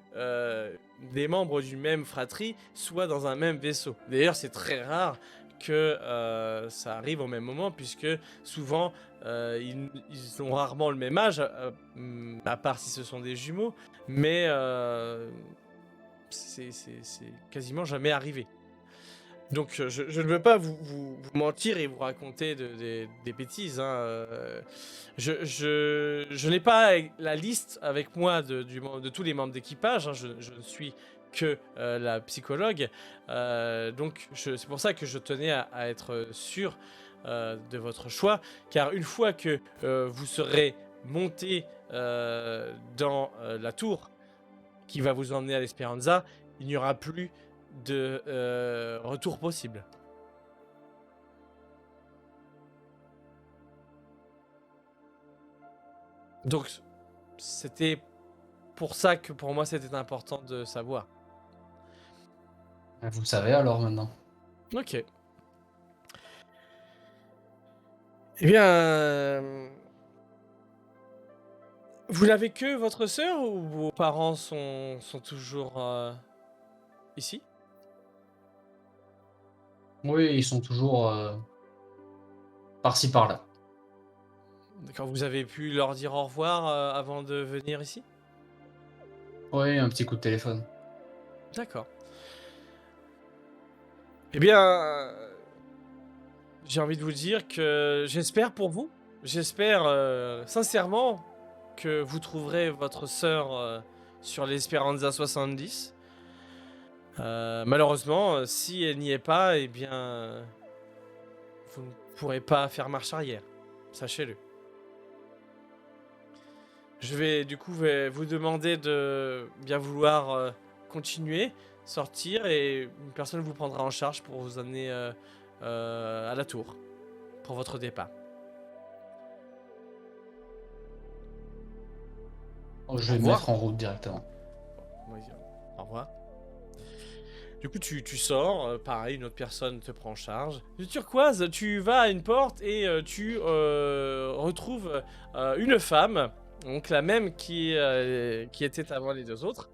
des membres d'une même fratrie soient dans un même vaisseau. D'ailleurs, c'est très rare que ça arrive au même moment puisque souvent ils ont rarement le même âge, à part si ce sont des jumeaux, mais c'est quasiment jamais arrivé. Donc je ne veux pas vous mentir et vous raconter des bêtises, hein, je n'ai pas la liste avec moi de tous les membres d'équipage, hein, je ne suis que la psychologue, donc c'est pour ça que je tenais à être sûr de votre choix, car une fois que vous serez monté dans la tour qui va vous emmener à l'Esperanza, il n'y aura plus de retour possible. Donc, c'était pour ça que pour moi c'était important de savoir.
Vous le savez alors maintenant.
Ok. Eh bien, vous n'avez que votre sœur ou vos parents sont toujours ici?
Oui, ils sont toujours par-ci par-là.
D'accord, vous avez pu leur dire au revoir avant de venir ici?
Oui, un petit coup de téléphone.
D'accord. Eh bien, j'ai envie de vous dire que j'espère pour vous, j'espère sincèrement que vous trouverez votre sœur sur l'Esperanza 70. Malheureusement, si elle n'y est pas, eh bien, vous ne pourrez pas faire marche arrière, sachez-le. Je vais du coup vous demander de bien vouloir continuer, sortir, et une personne vous prendra en charge pour vous amener à la tour pour votre départ.
Je
Au
vais me
revoir.
mettre en route directement.
Oui, au revoir. Du coup, tu sors, pareil, une autre personne te prend en charge. De Turquoise, tu vas à une porte et tu retrouves une femme, donc la même qui était avant les deux autres.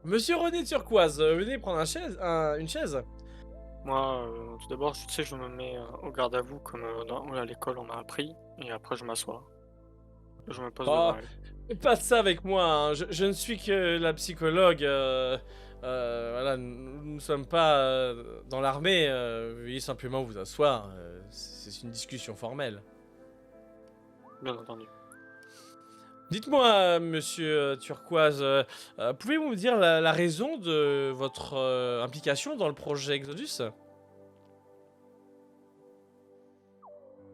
Monsieur René Turquoise, venez prendre une chaise.
Moi, tout d'abord, tu sais, je me mets au garde à vous comme à l'école on m'a appris, et après je m'assois. Je me pose
Oh,
devant elle.
faites pas de ça avec moi, hein. Je ne suis que la psychologue. Voilà, nous ne sommes pas dans l'armée. Veuillez simplement vous asseoir. C'est une discussion formelle.
Bien entendu.
Dites-moi, monsieur Turquoise, pouvez-vous me dire la raison de votre implication dans le projet Exodus?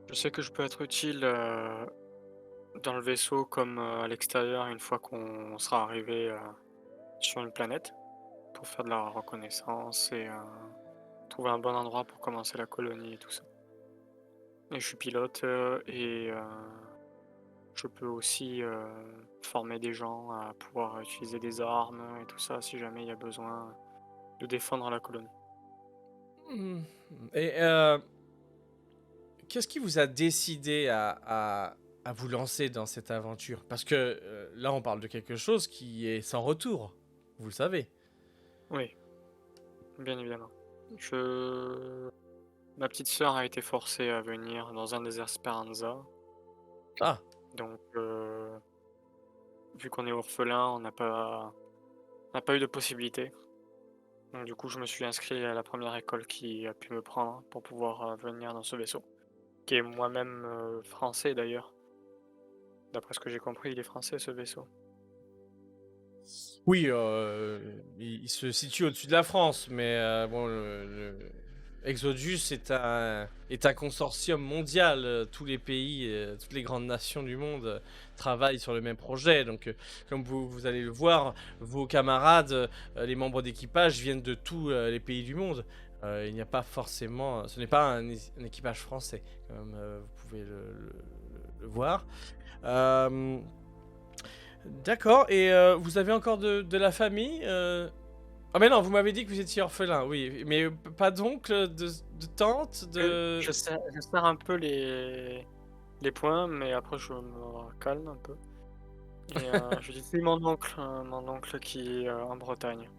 Je sais que je peux être utile dans le vaisseau comme à l'extérieur une fois qu'on sera arrivé sur une planète pour faire de la reconnaissance et trouver un bon endroit pour commencer la colonie et tout ça. Et je suis pilote et je peux aussi former des gens à pouvoir utiliser des armes et tout ça si jamais il y a besoin de défendre la colonie.
Hmm. Et qu'est-ce qui vous a décidé à vous lancer dans cette aventure? Parce que là, on parle de quelque chose qui est sans retour, vous le savez.
Oui, bien évidemment. Je... Ma petite sœur a été forcée à venir dans un des Esperanza.
Ah,
Donc, vu qu'on est orphelin, on n'a pas eu de possibilité. Donc, du coup, je me suis inscrit à la première école qui a pu me prendre pour pouvoir venir dans ce vaisseau. Qui est moi-même français d'ailleurs. D'après ce que j'ai compris, il est français ce vaisseau.
oui, il se situe au-dessus de la France, mais bon, Exodus est un consortium mondial. Tous les pays, toutes les grandes nations du monde travaillent sur le même projet. Donc, comme vous allez le voir, vos camarades, les membres d'équipage viennent de tous les pays du monde. Il n'y a pas forcément, ce n'est pas un équipage français, comme vous pouvez le voir. Euh, D'accord, et vous avez encore de la famille Ah mais non, vous m'avez dit que vous étiez orphelin, oui, mais pas d'oncle, de tante, de...
Je serre un peu les poings, mais après je me calme un peu. Et je dis c'est mon oncle qui est en Bretagne.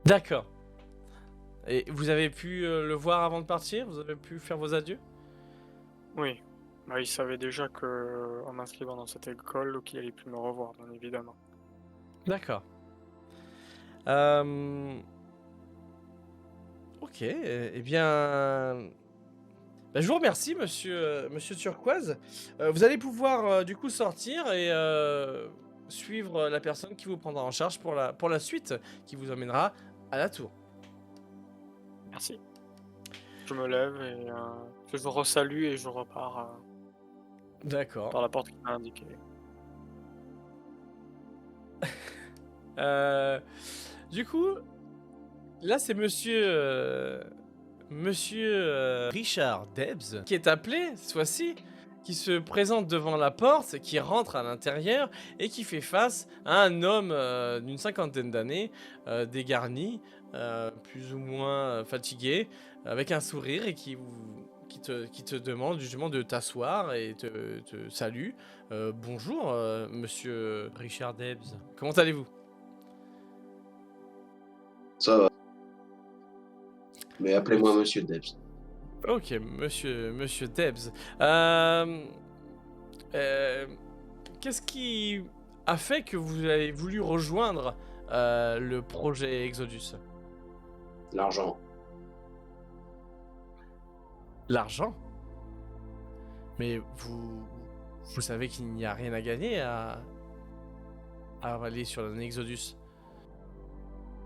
D'accord. Et vous avez pu le voir avant de partir? Vous avez pu faire vos adieux?
Oui, bah, il savait déjà que en m'inscrivant dans cette école qu'il allait plus me revoir, bien évidemment.
D'accord. Ok, eh bien... bah, je vous remercie, monsieur Turquoise. Vous allez pouvoir du coup sortir et suivre la personne qui vous prendra en charge pour la suite, qui vous emmènera à la tour.
Merci. Je me lève et je vous resalue et je repars
D'accord.
par la porte qu'il m'a indiquée.
Du coup, là c'est monsieur Richard Debs qui est appelé cette fois-ci, qui se présente devant la porte, qui rentre à l'intérieur et qui fait face à un homme d'une cinquantaine d'années, dégarni, plus ou moins fatigué, avec un sourire et qui te demande justement de t'asseoir et te salue. Bonjour, monsieur Richard Debs. Comment allez-vous?
Ça va. Mais appelez-moi Monsieur Debs.
Ok, monsieur Debs. Qu'est-ce qui a fait que vous avez voulu rejoindre le projet Exodus?
L'argent.
L'argent? Mais vous savez qu'il n'y a rien à gagner à aller sur un Exodus.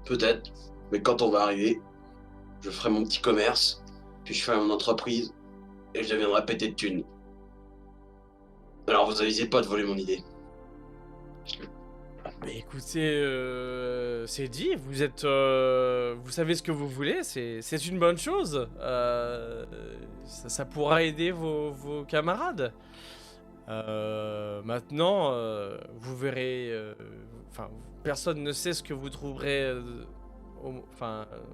Peut-être. Mais quand on va arriver, je ferai mon petit commerce, puis je ferai mon entreprise, et je deviendrai pété de thunes. Alors vous avisez pas de voler mon idée.
Mais écoutez, c'est dit, vous savez ce que vous voulez, c'est une bonne chose. Ça pourra aider vos camarades. Maintenant, vous verrez, enfin, personne ne sait ce que vous trouverez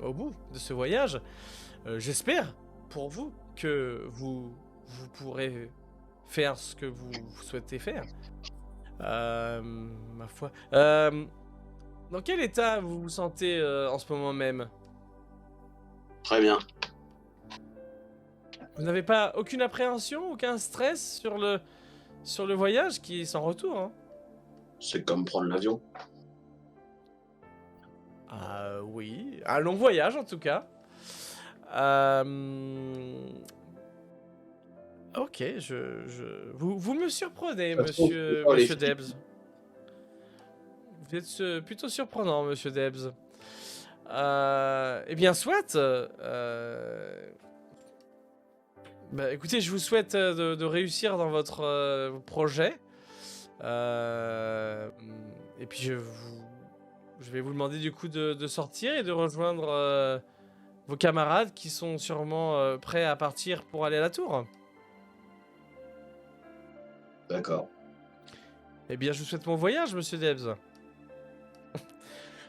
au bout de ce voyage. J'espère pour vous que vous pourrez faire ce que vous souhaitez faire. Ma foi. Dans quel état vous vous sentez en ce moment même?
Très bien.
Vous n'avez pas aucune appréhension, aucun stress sur le voyage qui est sans retour, hein?
C'est comme prendre l'avion.
Oui, un long voyage en tout cas. Ok, vous me surprenez,
Ça se trouve,
monsieur
oh, les
Debs. Vous êtes plutôt surprenant, monsieur Debs. Eh bien, soit. Bah, écoutez, je vous souhaite de réussir dans votre projet. Et puis, je vais vous demander du coup de sortir et de rejoindre vos camarades qui sont sûrement prêts à partir pour aller à la tour.
D'accord.
Eh bien, je vous souhaite bon voyage, monsieur Debs.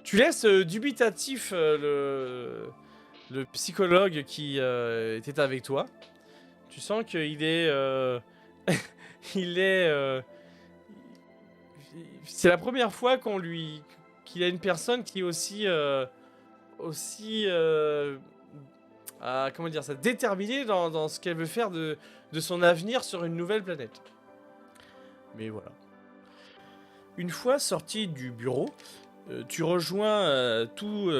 Tu laisses dubitatif le psychologue qui était avec toi. Tu sens qu'il est... il est... C'est la première fois qu'il a une personne qui est aussi comment dire ça, déterminée dans ce qu'elle veut faire de son avenir sur une nouvelle planète. Mais voilà. Une fois sorti du bureau, tu rejoins tous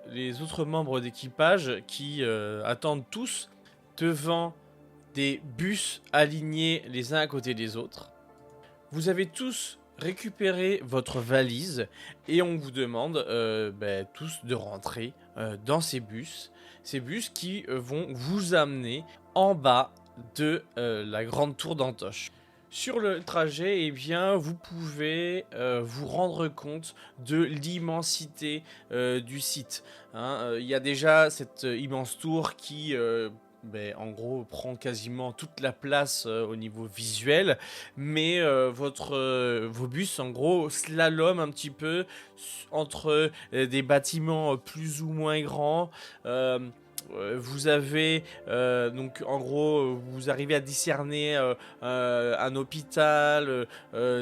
les autres membres d'équipage qui attendent tous devant des bus alignés les uns à côté des autres. Vous avez tous récupéré votre valise et on vous demande tous de rentrer dans ces bus qui vont vous amener en bas de la grande tour d'Antoche. Sur le trajet, eh bien, vous pouvez vous rendre compte de l'immensité du site. Il y a déjà cette immense tour qui, en gros, prend quasiment toute la place au niveau visuel, mais vos bus, en gros, slaloment un petit peu entre des bâtiments plus ou moins grands. Vous avez donc en gros vous arrivez à discerner un hôpital,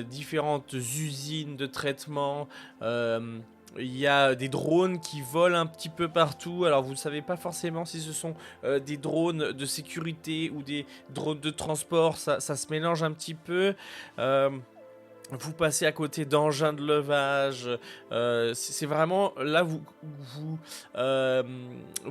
différentes usines de traitement. Il y a des drones qui volent un petit peu partout. Alors vous ne savez pas forcément si ce sont des drones de sécurité ou des drones de transport. Ça se mélange un petit peu. Vous passez à côté d'engins de levage, c'est vraiment là vous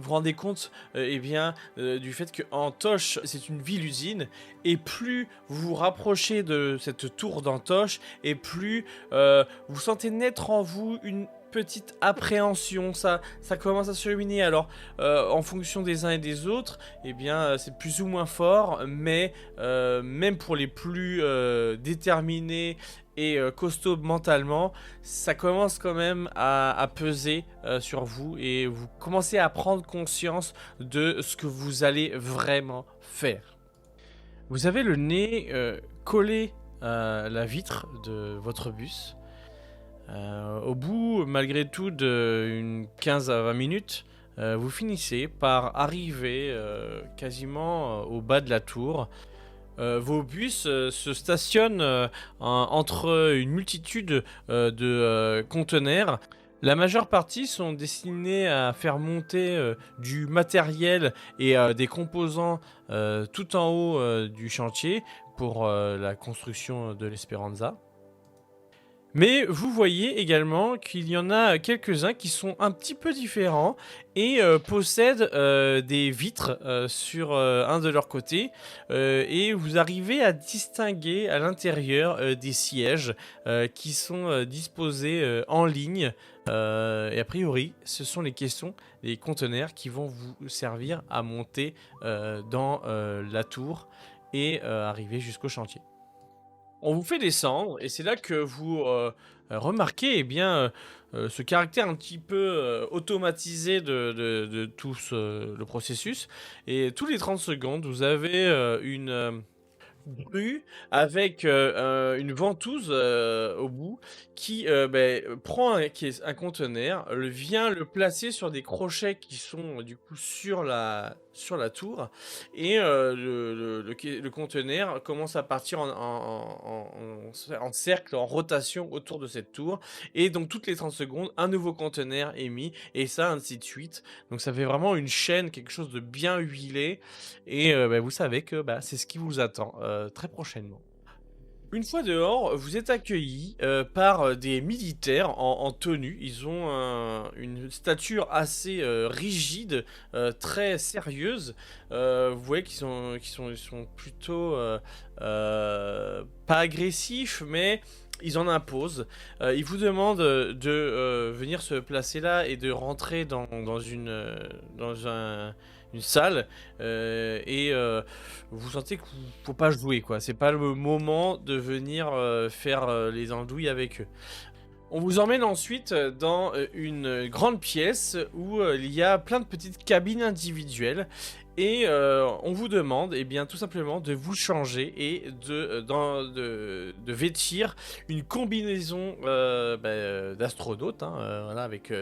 rendez compte du fait que Antoche c'est une ville-usine et plus vous vous rapprochez de cette tour d'Antoche et plus vous sentez naître en vous une petite appréhension, ça commence à se ruminer. Alors en fonction des uns et des autres, c'est plus ou moins fort, mais même pour les plus déterminés et costauds mentalement, ça commence quand même à peser sur vous et vous commencez à prendre conscience de ce que vous allez vraiment faire. Vous avez le nez collé à la vitre de votre bus. Au bout, malgré tout, d'une 15 à 20 minutes, vous finissez par arriver quasiment au bas de la tour. Vos bus se stationnent entre une multitude de conteneurs. La majeure partie sont destinés à faire monter du matériel et des composants tout en haut du chantier pour la construction de l'Esperanza. Mais vous voyez également qu'il y en a quelques-uns qui sont un petit peu différents et possèdent des vitres sur un de leurs côtés et vous arrivez à distinguer à l'intérieur des sièges qui sont disposés en ligne et a priori ce sont les conteneurs qui vont vous servir à monter dans la tour et arriver jusqu'au chantier. On vous fait descendre et c'est là que vous remarquez ce caractère un petit peu automatisé de tout le processus. Et tous les 30 secondes, vous avez une grue avec une ventouse au bout qui prend un conteneur, vient le placer sur des crochets qui sont du coup sur la tour et le conteneur commence à partir en cercle, en rotation autour de cette tour et donc toutes les 30 secondes un nouveau conteneur est mis et ça ainsi de suite. Donc ça fait vraiment une chaîne, quelque chose de bien huilé et vous savez que c'est ce qui vous attend très prochainement. Une fois dehors, vous êtes accueillis par des militaires en tenue. Ils ont une stature assez rigide, très sérieuse. Vous voyez qu'ils sont plutôt pas agressifs, mais ils en imposent. Ils vous demandent de venir se placer là et de rentrer dans une salle et vous sentez qu'il ne faut pas jouer, quoi. C'est pas le moment de venir faire les andouilles avec eux. On vous emmène ensuite dans une grande pièce où il y a plein de petites cabines individuelles Et on vous demande, eh bien, tout simplement de vous changer et de vêtir une combinaison d'astronaute, hein, voilà, avec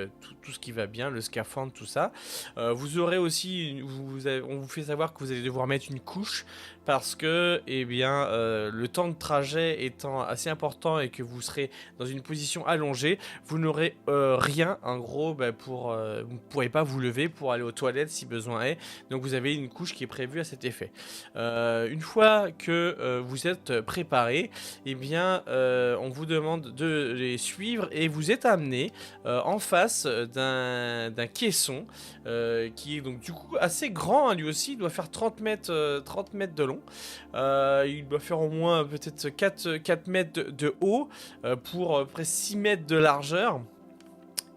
tout ce qui va bien, le scaphandre, tout ça. Vous aurez aussi, on vous fait savoir que vous allez devoir mettre une couche parce que, eh bien, le temps de trajet étant assez important et que vous serez dans une position allongée, vous n'aurez rien, en gros, vous ne pourrez pas vous lever pour aller aux toilettes si besoin est. Donc vous avez une couche qui est prévue à cet effet. Une fois que vous êtes préparé, eh bien, on vous demande de les suivre et vous êtes amené en face d'un caisson qui est donc du coup assez grand, hein, lui aussi. Il doit faire 30 mètres de long. Il doit faire au moins peut-être 4 mètres de haut pour près 6 mètres de largeur.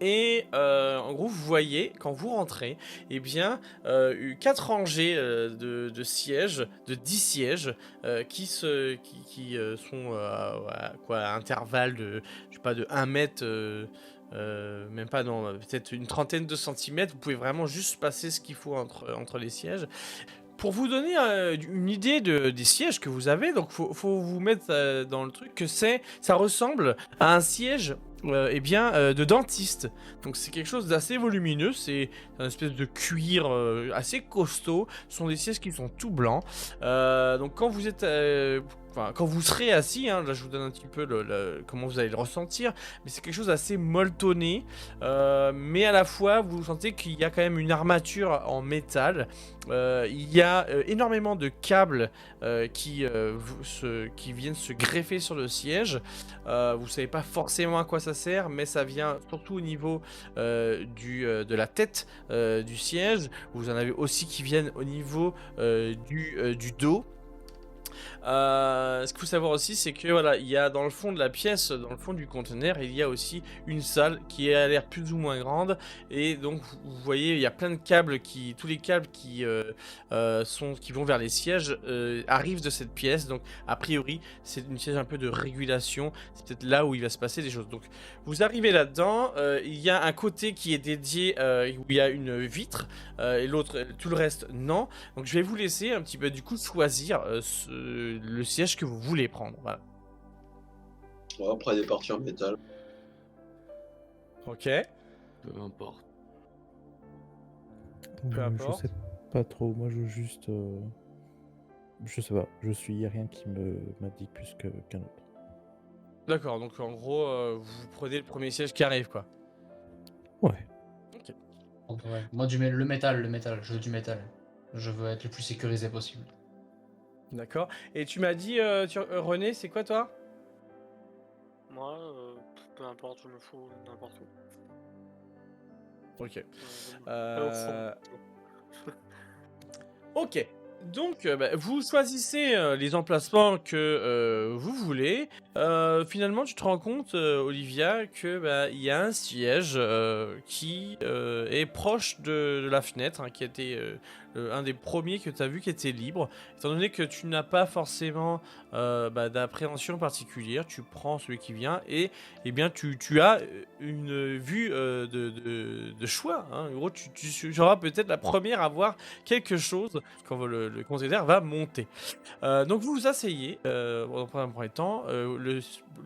Et en gros, vous voyez, quand vous rentrez, eh bien, 4 rangées de sièges, de 10 sièges, qui sont à intervalle de, je sais pas, de 1 mètre, même pas, non, peut-être une trentaine de centimètres. Vous pouvez vraiment juste passer ce qu'il faut entre les sièges. Pour vous donner une idée des sièges que vous avez, donc faut vous mettre dans le truc que ça ressemble à un siège de dentiste. Donc c'est quelque chose d'assez volumineux, c'est une espèce de cuir assez costaud. Ce sont des sièges qui sont tout blancs. Donc quand vous êtes quand vous serez assis, hein, là je vous donne un petit peu comment vous allez le ressentir, mais c'est quelque chose d'assez molletonné, mais à la fois vous sentez qu'il y a quand même une armature en métal. Il y a énormément de câbles qui viennent se greffer sur le siège. Vous savez pas forcément à quoi ça sert, mais ça vient surtout au niveau de la tête du siège. Vous en avez aussi qui viennent au niveau du dos. Ce qu'il faut savoir aussi, c'est que voilà, il y a dans le fond de la pièce, dans le fond du conteneur, il y a aussi une salle qui a l'air plus ou moins grande, et donc vous voyez, il y a plein de câbles tous les câbles qui vont vers les sièges arrivent de cette pièce. Donc a priori, c'est une pièce un peu de régulation. C'est peut-être là où il va se passer des choses. Donc vous arrivez là-dedans, il y a un côté qui est dédié où il y a une vitre et l'autre, tout le reste non. Donc je vais vous laisser un petit peu du coup choisir le siège que vous voulez prendre. Voilà.
Ouais, après des parties en métal.
Ok.
Peu importe.
Peu importe.
Je sais pas trop. Moi, je juste. Je sais pas. Y a rien qui m'indique plus qu'un autre.
D'accord, donc en gros, vous prenez le premier siège qui arrive, quoi.
Ouais.
Ok.
Donc, ouais. Moi, le métal, je veux du métal. Je veux être le plus sécurisé possible.
D'accord. Et tu m'as dit, René, c'est quoi toi?
Moi, peu importe, je me fous n'importe où.
Ok.
Pas au fond.
Ok. Donc, vous choisissez les emplacements que vous voulez. Finalement, tu te rends compte, Olivia, que il y a un siège qui est proche de la fenêtre, hein, qui était un des premiers que tu as vu qui était libre. Étant donné que tu n'as pas forcément d'appréhension particulière, tu prends celui qui vient et eh bien tu as une vue de choix. Hein. En gros, tu auras peut-être la première à voir quelque chose quand le container va monter. Donc vous vous asseyez dans un premier temps.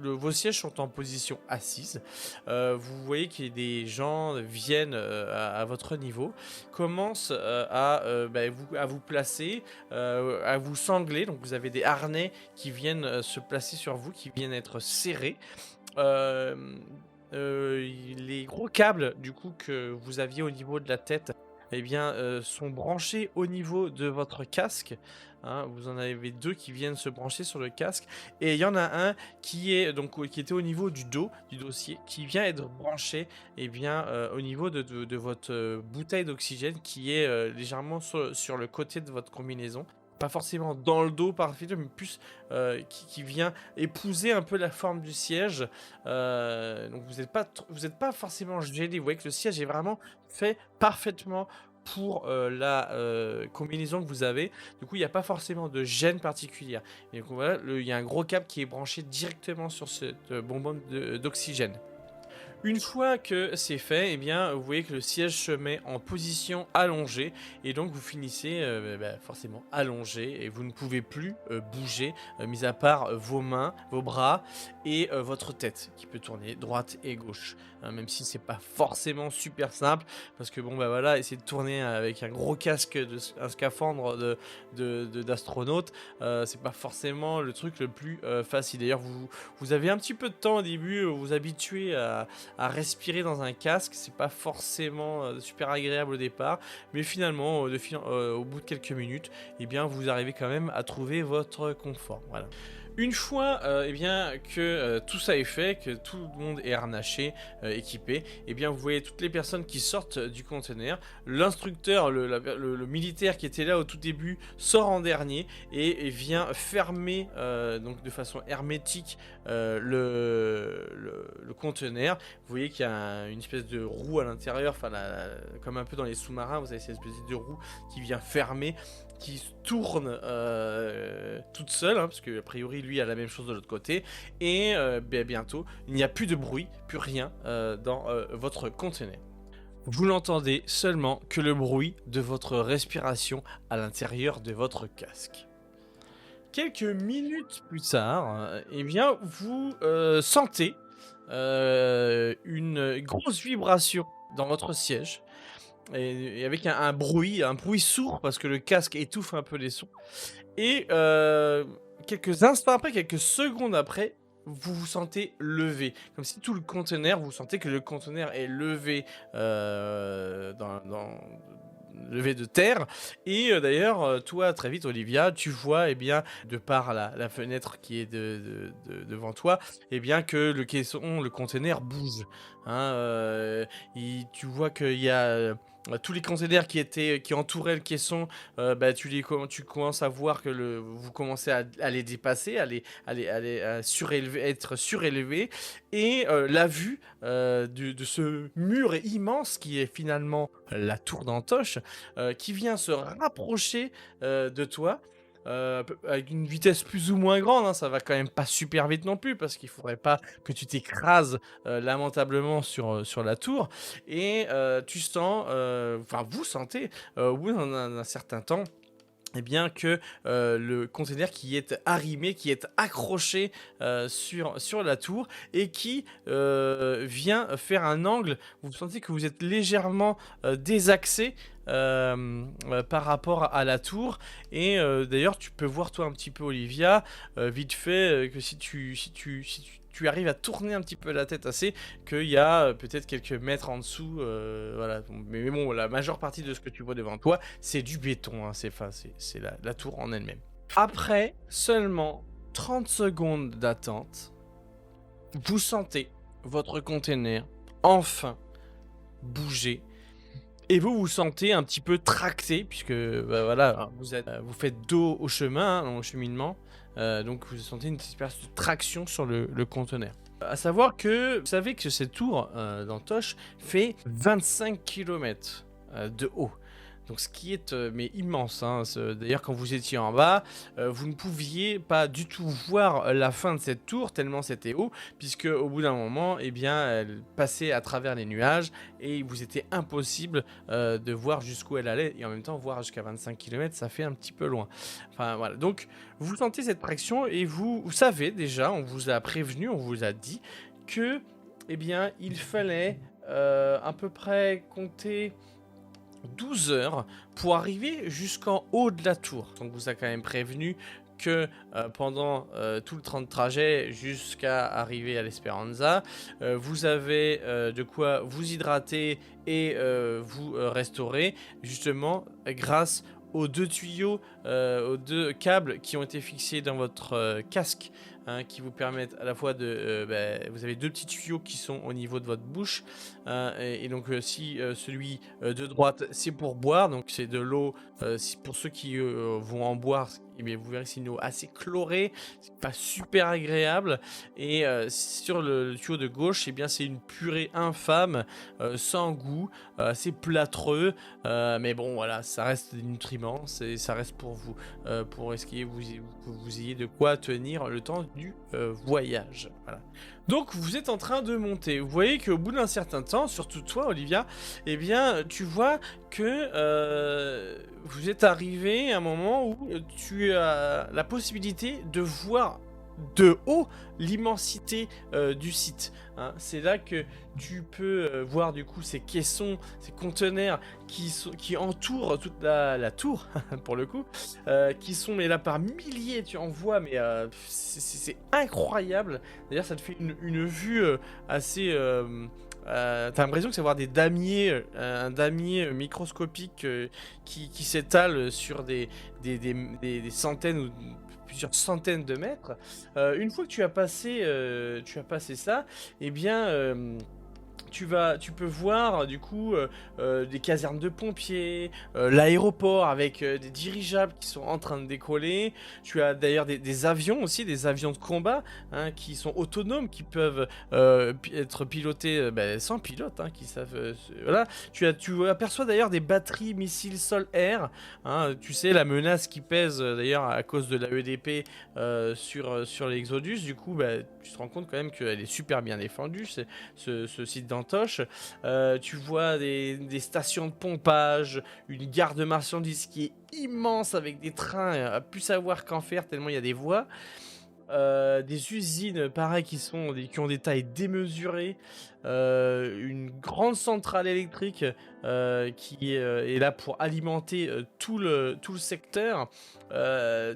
Vos sièges sont en position assise. Vous voyez que des gens viennent à votre niveau, commencent à vous placer, à vous sangler. Donc vous avez des harnais qui viennent se placer sur vous, qui viennent être serrés. Les gros câbles du coup que vous aviez au niveau de la tête sont branchés au niveau de votre casque. Hein, vous en avez 2 qui viennent se brancher sur le casque et il y en a un qui était au niveau du dos du dossier, qui vient être branché au niveau de votre bouteille d'oxygène qui est légèrement sur le côté de votre combinaison. Pas forcément dans le dos mais plus qui vient épouser un peu la forme du siège. Donc vous n'êtes pas forcément gêné. Vous voyez que le siège est vraiment fait parfaitement pour la combinaison que vous avez. Du coup, il n'y a pas forcément de gêne particulière. Et donc voilà, il y a un gros câble qui est branché directement sur cette bonbonne d'oxygène. Une fois que c'est fait, eh bien, vous voyez que le siège se met en position allongée et donc vous finissez forcément allongé et vous ne pouvez plus bouger, mis à part vos mains, vos bras et votre tête qui peut tourner droite et gauche. Hein, même si c'est pas forcément super simple parce que bon bah voilà, essayer de tourner avec un gros casque, un scaphandre d'astronaute, c'est pas forcément le truc le plus facile. D'ailleurs, vous avez un petit peu de temps au début, vous habituez à respirer dans un casque, c'est pas forcément super agréable au départ, mais finalement, au bout de quelques minutes, eh bien, vous arrivez quand même à trouver votre confort. Voilà. Une fois eh bien, que tout ça est fait, que tout le monde est harnaché, équipé, eh bien, vous voyez toutes les personnes qui sortent du conteneur. L'instructeur, le militaire qui était là au tout début, sort en dernier et vient fermer donc de façon hermétique le conteneur. Vous voyez qu'il y a une espèce de roue à l'intérieur, comme un peu dans les sous-marins, vous avez cette espèce de roue qui vient fermer, qui tourne toute seule, hein, parce que a priori lui a la même chose de l'autre côté, et bientôt il n'y a plus de bruit, plus rien dans votre conteneur. Vous n'entendez seulement que le bruit de votre respiration à l'intérieur de votre casque. Quelques minutes plus tard, eh bien, vous sentez une grosse vibration dans votre siège. Et avec un bruit sourd parce que le casque étouffe un peu les sons. Et quelques instants après, quelques secondes après, vous vous sentez levé. Comme si tout le conteneur, vous sentez que le conteneur est levé levé de terre. Et d'ailleurs, toi, très vite, Olivia, tu vois, eh bien, de par la fenêtre qui est devant toi, eh bien, que le conteneur bouge. Hein, tu vois qu'il y a tous les conteneurs qui entouraient le caisson, tu commences à voir que vous commencez à les dépasser, à être surélevé, et la vue de ce mur immense qui est finalement la tour d'Antoche, qui vient se rapprocher de toi. Avec une vitesse plus ou moins grande, hein, ça va quand même pas super vite non plus parce qu'il faudrait pas que tu t'écrases lamentablement sur la tour, et vous sentez au bout d'un certain temps, eh bien que le conteneur qui est arrimé, qui est accroché sur la tour et qui vient faire un angle. Vous sentez que vous êtes légèrement désaxé par rapport à la tour, et d'ailleurs tu peux voir toi un petit peu, Olivia, vite fait, que si tu arrives à tourner un petit peu la tête assez, qu'il y a peut-être quelques mètres en dessous, voilà. Mais bon, la majeure partie de ce que tu vois devant toi, c'est du béton, hein, c'est la tour en elle-même. Après seulement 30 secondes d'attente, vous sentez votre container enfin bouger, et vous vous sentez un petit peu tracté, puisque voilà, vous faites dos au chemin, hein, au cheminement. Donc vous sentez une espèce de traction sur le conteneur. À savoir que vous savez que cette tour d'Antoche fait 25 km de haut. Donc ce qui est mais immense, hein. D'ailleurs, quand vous étiez en bas, vous ne pouviez pas du tout voir la fin de cette tour tellement c'était haut, puisque au bout d'un moment, eh bien, elle passait à travers les nuages et il vous était impossible de voir jusqu'où elle allait, et en même temps voir jusqu'à 25 km, ça fait un petit peu loin. Enfin voilà, donc vous sentez cette traction et vous savez déjà, on vous a prévenu, on vous a dit que, eh bien, il fallait à peu près compter 12 heures pour arriver jusqu'en haut de la tour. Donc vous a quand même prévenu que pendant tout le temps de trajet jusqu'à arriver à l'Esperanza, vous avez de quoi vous hydrater et vous restaurer, justement grâce aux 2 tuyaux, aux 2 câbles qui ont été fixés dans votre casque, hein, qui vous permettent à la fois vous avez 2 petits tuyaux qui sont au niveau de votre bouche, et donc si celui de droite c'est pour boire, donc c'est de l'eau, pour ceux qui vont en boire, eh bien, vous verrez que c'est une eau assez chlorée, c'est pas super agréable, et sur le tuyau de gauche, eh bien c'est une purée infâme, sans goût, assez plâtreux, mais bon voilà, ça reste des nutriments, ça reste pour vous, pour essayer que vous ayez de quoi tenir le temps du voyage. Voilà. Donc vous êtes en train de monter. Vous voyez qu'au bout d'un certain temps, surtout toi Olivia, eh bien tu vois que vous êtes arrivé à un moment où tu as la possibilité de voir de haut l'immensité du site. Hein. C'est là que tu peux voir du coup ces caissons, ces conteneurs qui entourent toute la tour, pour le coup, qui sont mais là par milliers, tu en vois, mais c'est incroyable. D'ailleurs, ça te fait une vue assez... t'as l'impression que c'est voir des damiers, un damier microscopique qui s'étale sur des centaines ou plusieurs centaines de mètres. Une fois que tu as passé ça, eh bien tu peux voir du coup des casernes de pompiers, l'aéroport avec des dirigeables qui sont en train de décoller. Tu as d'ailleurs des avions aussi, des avions de combat hein, qui sont autonomes, qui peuvent être pilotés sans pilote, hein, qui savent. Voilà. Tu aperçois d'ailleurs des batteries missiles sol-air. Hein, tu sais la menace qui pèse d'ailleurs à cause de la EDP sur l'Exodus. Du coup, tu te rends compte quand même qu'elle est super bien défendue. Ce site d'Antoche. Tu vois des stations de pompage, une gare de marchandises qui est immense avec des trains à plus savoir qu'en faire tellement il y a des voies. Des usines pareil qui ont des tailles démesurées, une grande centrale électrique qui est là pour alimenter tout le secteur.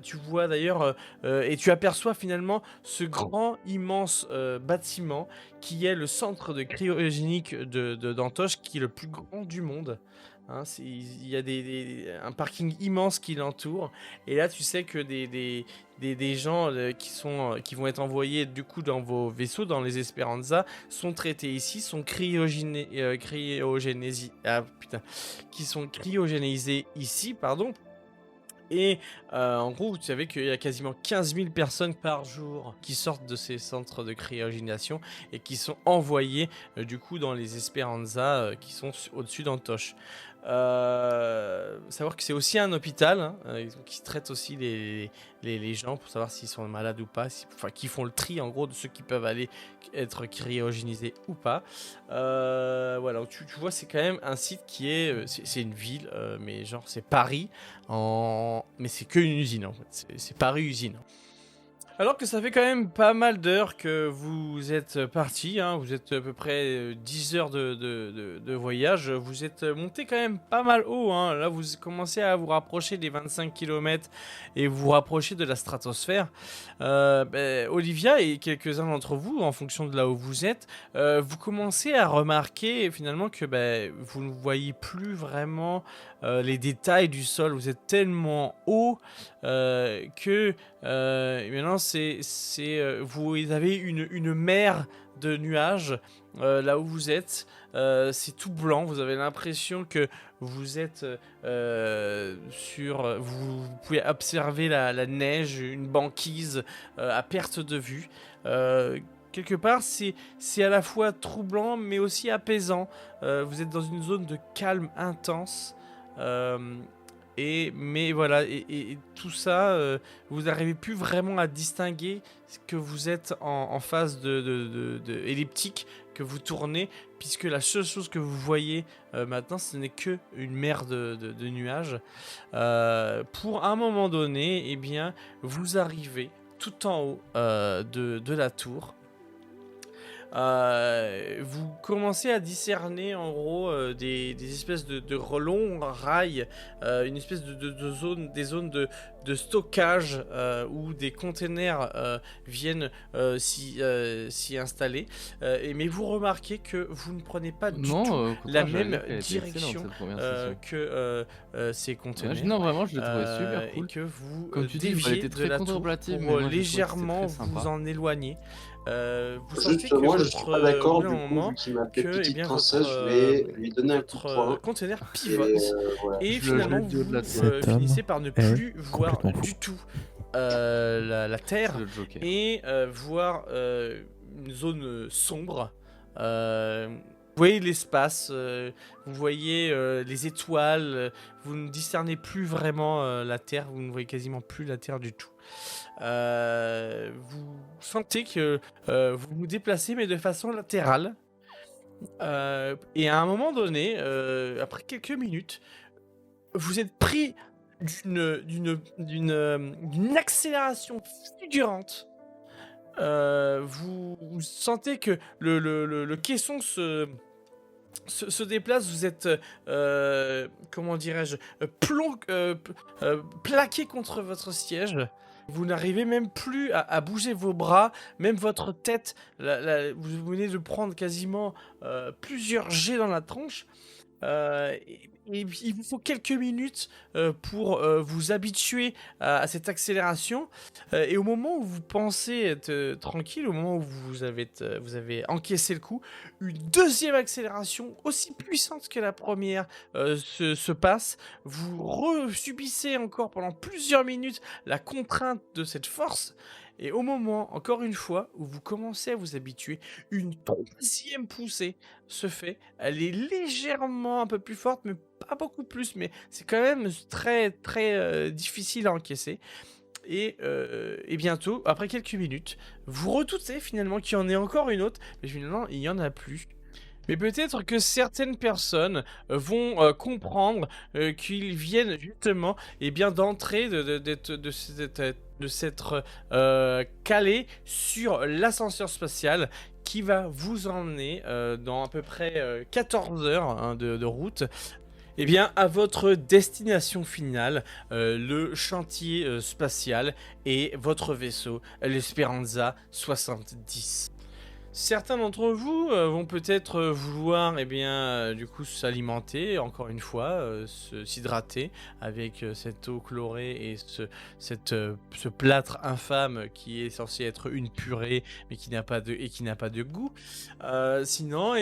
Tu vois d'ailleurs et tu aperçois finalement ce grand immense bâtiment qui est le centre de cryogénique d'Antoche, qui est le plus grand du monde. Hein, il y a un parking immense qui l'entoure, et là tu sais que des gens qui vont être envoyés du coup dans vos vaisseaux, dans les Esperanza, sont traités ici, sont cryogénisés ici, pardon. Et en gros, vous savez qu'il y a quasiment 15 000 personnes par jour qui sortent de ces centres de cryogénisation et qui sont envoyées du coup dans les Esperanza qui sont au-dessus d'Antoche. Savoir que c'est aussi un hôpital hein, qui traite aussi les gens pour savoir s'ils sont malades ou pas, qui font le tri en gros de ceux qui peuvent aller être cryogénisés ou pas. Voilà, tu vois, c'est quand même un site qui est, c'est une ville, mais genre c'est Paris, mais c'est que une usine en fait, c'est Paris usine. Alors que ça fait quand même pas mal d'heures que vous êtes partis, hein, vous êtes à peu près 10 heures de voyage, vous êtes monté quand même pas mal haut, hein. Là vous commencez à vous rapprocher des 25 km et vous rapprochez de la stratosphère. Olivia et quelques-uns d'entre vous, en fonction de là où vous êtes, vous commencez à remarquer finalement que vous ne voyez plus vraiment les détails du sol, vous êtes tellement haut que maintenant vous avez une mer de nuages là où vous êtes. C'est tout blanc, vous avez l'impression que vous êtes vous pouvez observer la neige, une banquise à perte de vue. Quelque part, c'est à la fois troublant mais aussi apaisant. Vous êtes dans une zone de calme intense. Mais voilà, et tout ça, vous n'arrivez plus vraiment à distinguer que vous êtes en phase de elliptique, que vous tournez, puisque la seule chose que vous voyez maintenant, ce n'est que une mer de nuages. Pour un moment donné, eh bien, vous arrivez tout en haut de la tour. Vous commencez à discerner en gros des espèces de longs rails, une espèce de zone, des zones de stockage où des containers viennent s'y installer. Mais vous remarquez que vous ne prenez pas du tout la même direction que ces containers.
Non, vraiment, je l'ai trouvé super cool.
Et que vous
comme tu
déviez de la tour pour légèrement vous en éloigner. Vous sentez que
moi, je suis pas d'accord, du coup,
moment
vu qu'il m'appelait
que
petite princesse, je vais lui donner un coup de poing.
conteneur pivote et
Je
finalement
le jette du haut de la
vous
tour.
finissez par ne plus voir
complètement
du tout la terre
C'est le Joker.
et voir une zone sombre. Vous voyez l'espace, vous voyez les étoiles, vous ne discernez plus vraiment la Terre, vous ne voyez quasiment plus la Terre du tout. Vous sentez que vous vous déplacez, mais de façon latérale. Et à un moment donné, après quelques minutes, vous êtes pris d'une accélération fulgurante. Vous sentez que le caisson se déplace, vous êtes, comment dirais-je, plaqué contre votre siège. Vous n'arrivez même plus à bouger vos bras, même votre tête, vous venez de prendre quasiment plusieurs jets dans la tronche. Et il vous faut quelques minutes pour vous habituer à cette accélération. Et au moment où vous pensez être tranquille, au moment où vous avez encaissé le coup, une deuxième accélération aussi puissante que la première se passe. Vous subissez encore pendant plusieurs minutes la contrainte de cette force. Et au moment, encore une fois, où vous commencez à vous habituer, une troisième poussée se fait. Elle est légèrement un peu plus forte, mais pas beaucoup plus. Mais c'est quand même très, très difficile à encaisser. Et bientôt, après quelques minutes, vous redoutez finalement qu'il y en ait encore une autre. Mais finalement, il n'y en a plus. Mais peut-être que certaines personnes vont comprendre qu'ils viennent justement d'entrer, de s'être calés sur l'ascenseur spatial qui va vous emmener dans à peu près 14 heures de route à votre destination finale, le chantier spatial et votre vaisseau, l'Esperanza 70. Certains d'entre vous vont peut-être vouloir du coup s'alimenter, encore une fois, s'hydrater avec cette eau chlorée et ce plâtre infâme qui est censé être une purée mais qui n'a pas de goût. Sinon,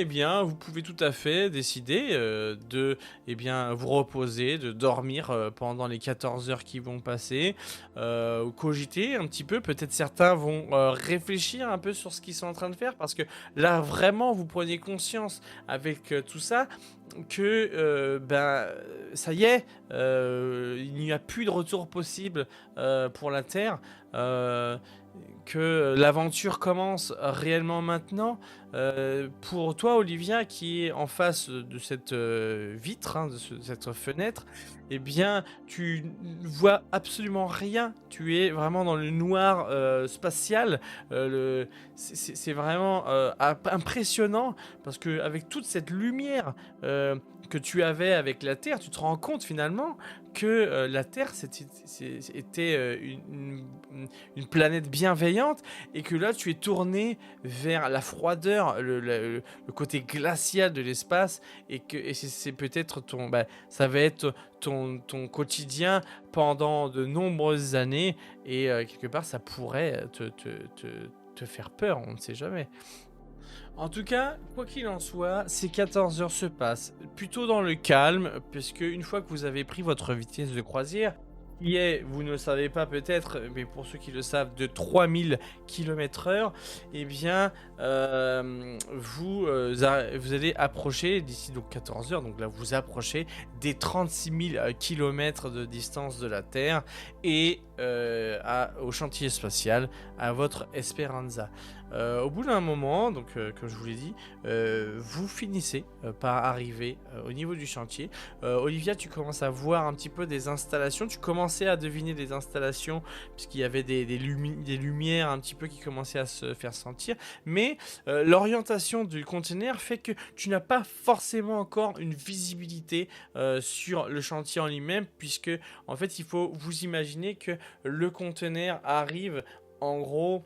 vous pouvez tout à fait décider de vous reposer, de dormir pendant les 14 heures qui vont passer, cogiter un petit peu. Peut-être certains vont réfléchir un peu sur ce qu'ils sont en train de faire, parce que là vraiment vous prenez conscience avec tout ça que ça y est, il n'y a plus de retour possible pour la Terre, que l'aventure commence réellement maintenant. Pour toi, Olivia, qui est en face de cette vitre, de cette fenêtre, tu ne vois absolument rien. Tu es vraiment dans le noir spatial. C'est vraiment impressionnant, parce que avec toute cette lumière que tu avais avec la Terre, tu te rends compte finalement que la Terre était une planète bienveillante, et que là tu es tourné vers la froideur, le côté glacial de l'espace, et c'est peut-être ça va être ton quotidien pendant de nombreuses années, et quelque part ça pourrait te faire peur, on ne sait jamais. En tout cas, quoi qu'il en soit, ces 14 heures se passent plutôt dans le calme, puisque une fois que vous avez pris votre vitesse de croisière, qui est, vous ne le savez pas peut-être, mais pour ceux qui le savent, de 3000 km/h, vous allez approcher d'ici donc 14 heures, donc là vous approchez des 36 000 km de distance de la Terre, et au chantier spatial, à votre Esperanza. Au bout d'un moment, donc comme je vous l'ai dit, vous finissez par arriver au niveau du chantier. Olivia, tu commences à voir un petit peu des installations. Tu commençais à deviner des installations, puisqu'il y avait des lumières un petit peu qui commençaient à se faire sentir. Mais l'orientation du conteneur fait que tu n'as pas forcément encore une visibilité sur le chantier en lui-même, puisque en fait il faut vous imaginer que le conteneur arrive en gros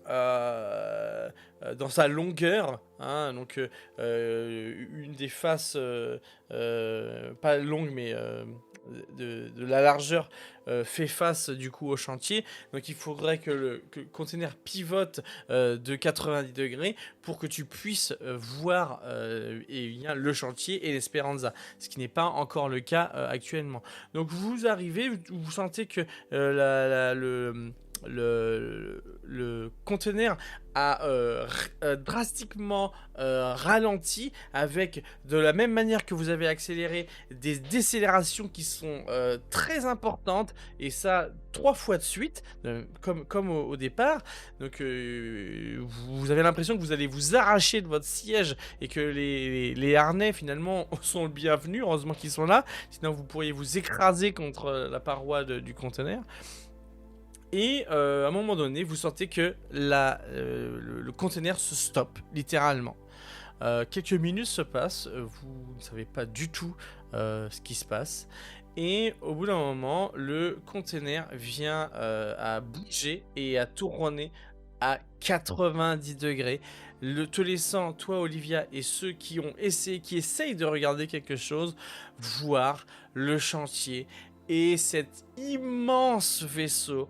dans sa longueur, donc une des faces pas longue, mais de la largeur fait face du coup au chantier. Donc il faudrait que le conteneur pivote de 90 degrés pour que tu puisses voir le chantier et l'Esperanza, ce qui n'est pas encore le cas actuellement. Donc vous arrivez, vous sentez que le conteneur a drastiquement ralenti avec, de la même manière que vous avez accéléré, des décélérations qui sont très importantes, et ça 3 fois de suite, comme au départ. Donc vous avez l'impression que vous allez vous arracher de votre siège et que les harnais finalement sont le bienvenu, heureusement qu'ils sont là, sinon vous pourriez vous écraser contre la paroi du conteneur. Et à un moment donné, vous sentez que le conteneur se stoppe, littéralement. Quelques minutes se passent, vous ne savez pas du tout ce qui se passe. Et au bout d'un moment, le conteneur vient à bouger et à tourner à 90 degrés, te laissant, toi Olivia, et ceux qui essayent de regarder quelque chose, voir le chantier et cet immense vaisseau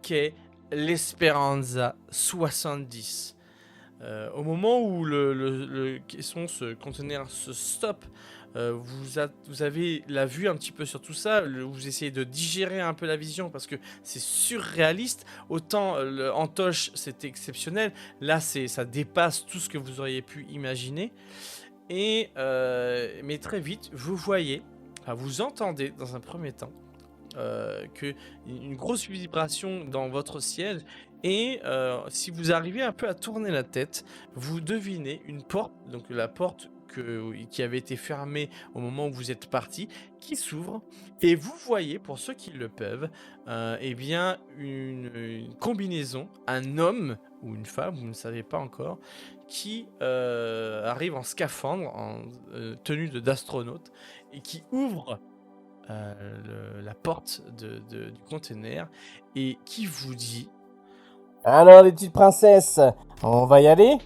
qu'est l'Esperanza 70. Au moment où ce conteneur se stoppe, vous avez la vue un petit peu sur tout ça, vous essayez de digérer un peu la vision parce que c'est surréaliste. Autant Antoche c'était exceptionnel, là ça dépasse tout ce que vous auriez pu imaginer. Mais très vite, vous entendez dans un premier temps une grosse vibration dans votre siège, et si vous arrivez un peu à tourner la tête, vous devinez une porte, donc la porte qui avait été fermée au moment où vous êtes parti, qui s'ouvre, et vous voyez, pour ceux qui le peuvent, une combinaison, un homme ou une femme, vous ne savez pas encore, qui arrive en scaphandre, en tenue d'astronaute, et qui ouvre la porte du conteneur et qui vous dit: alors les petites princesses, on va y aller?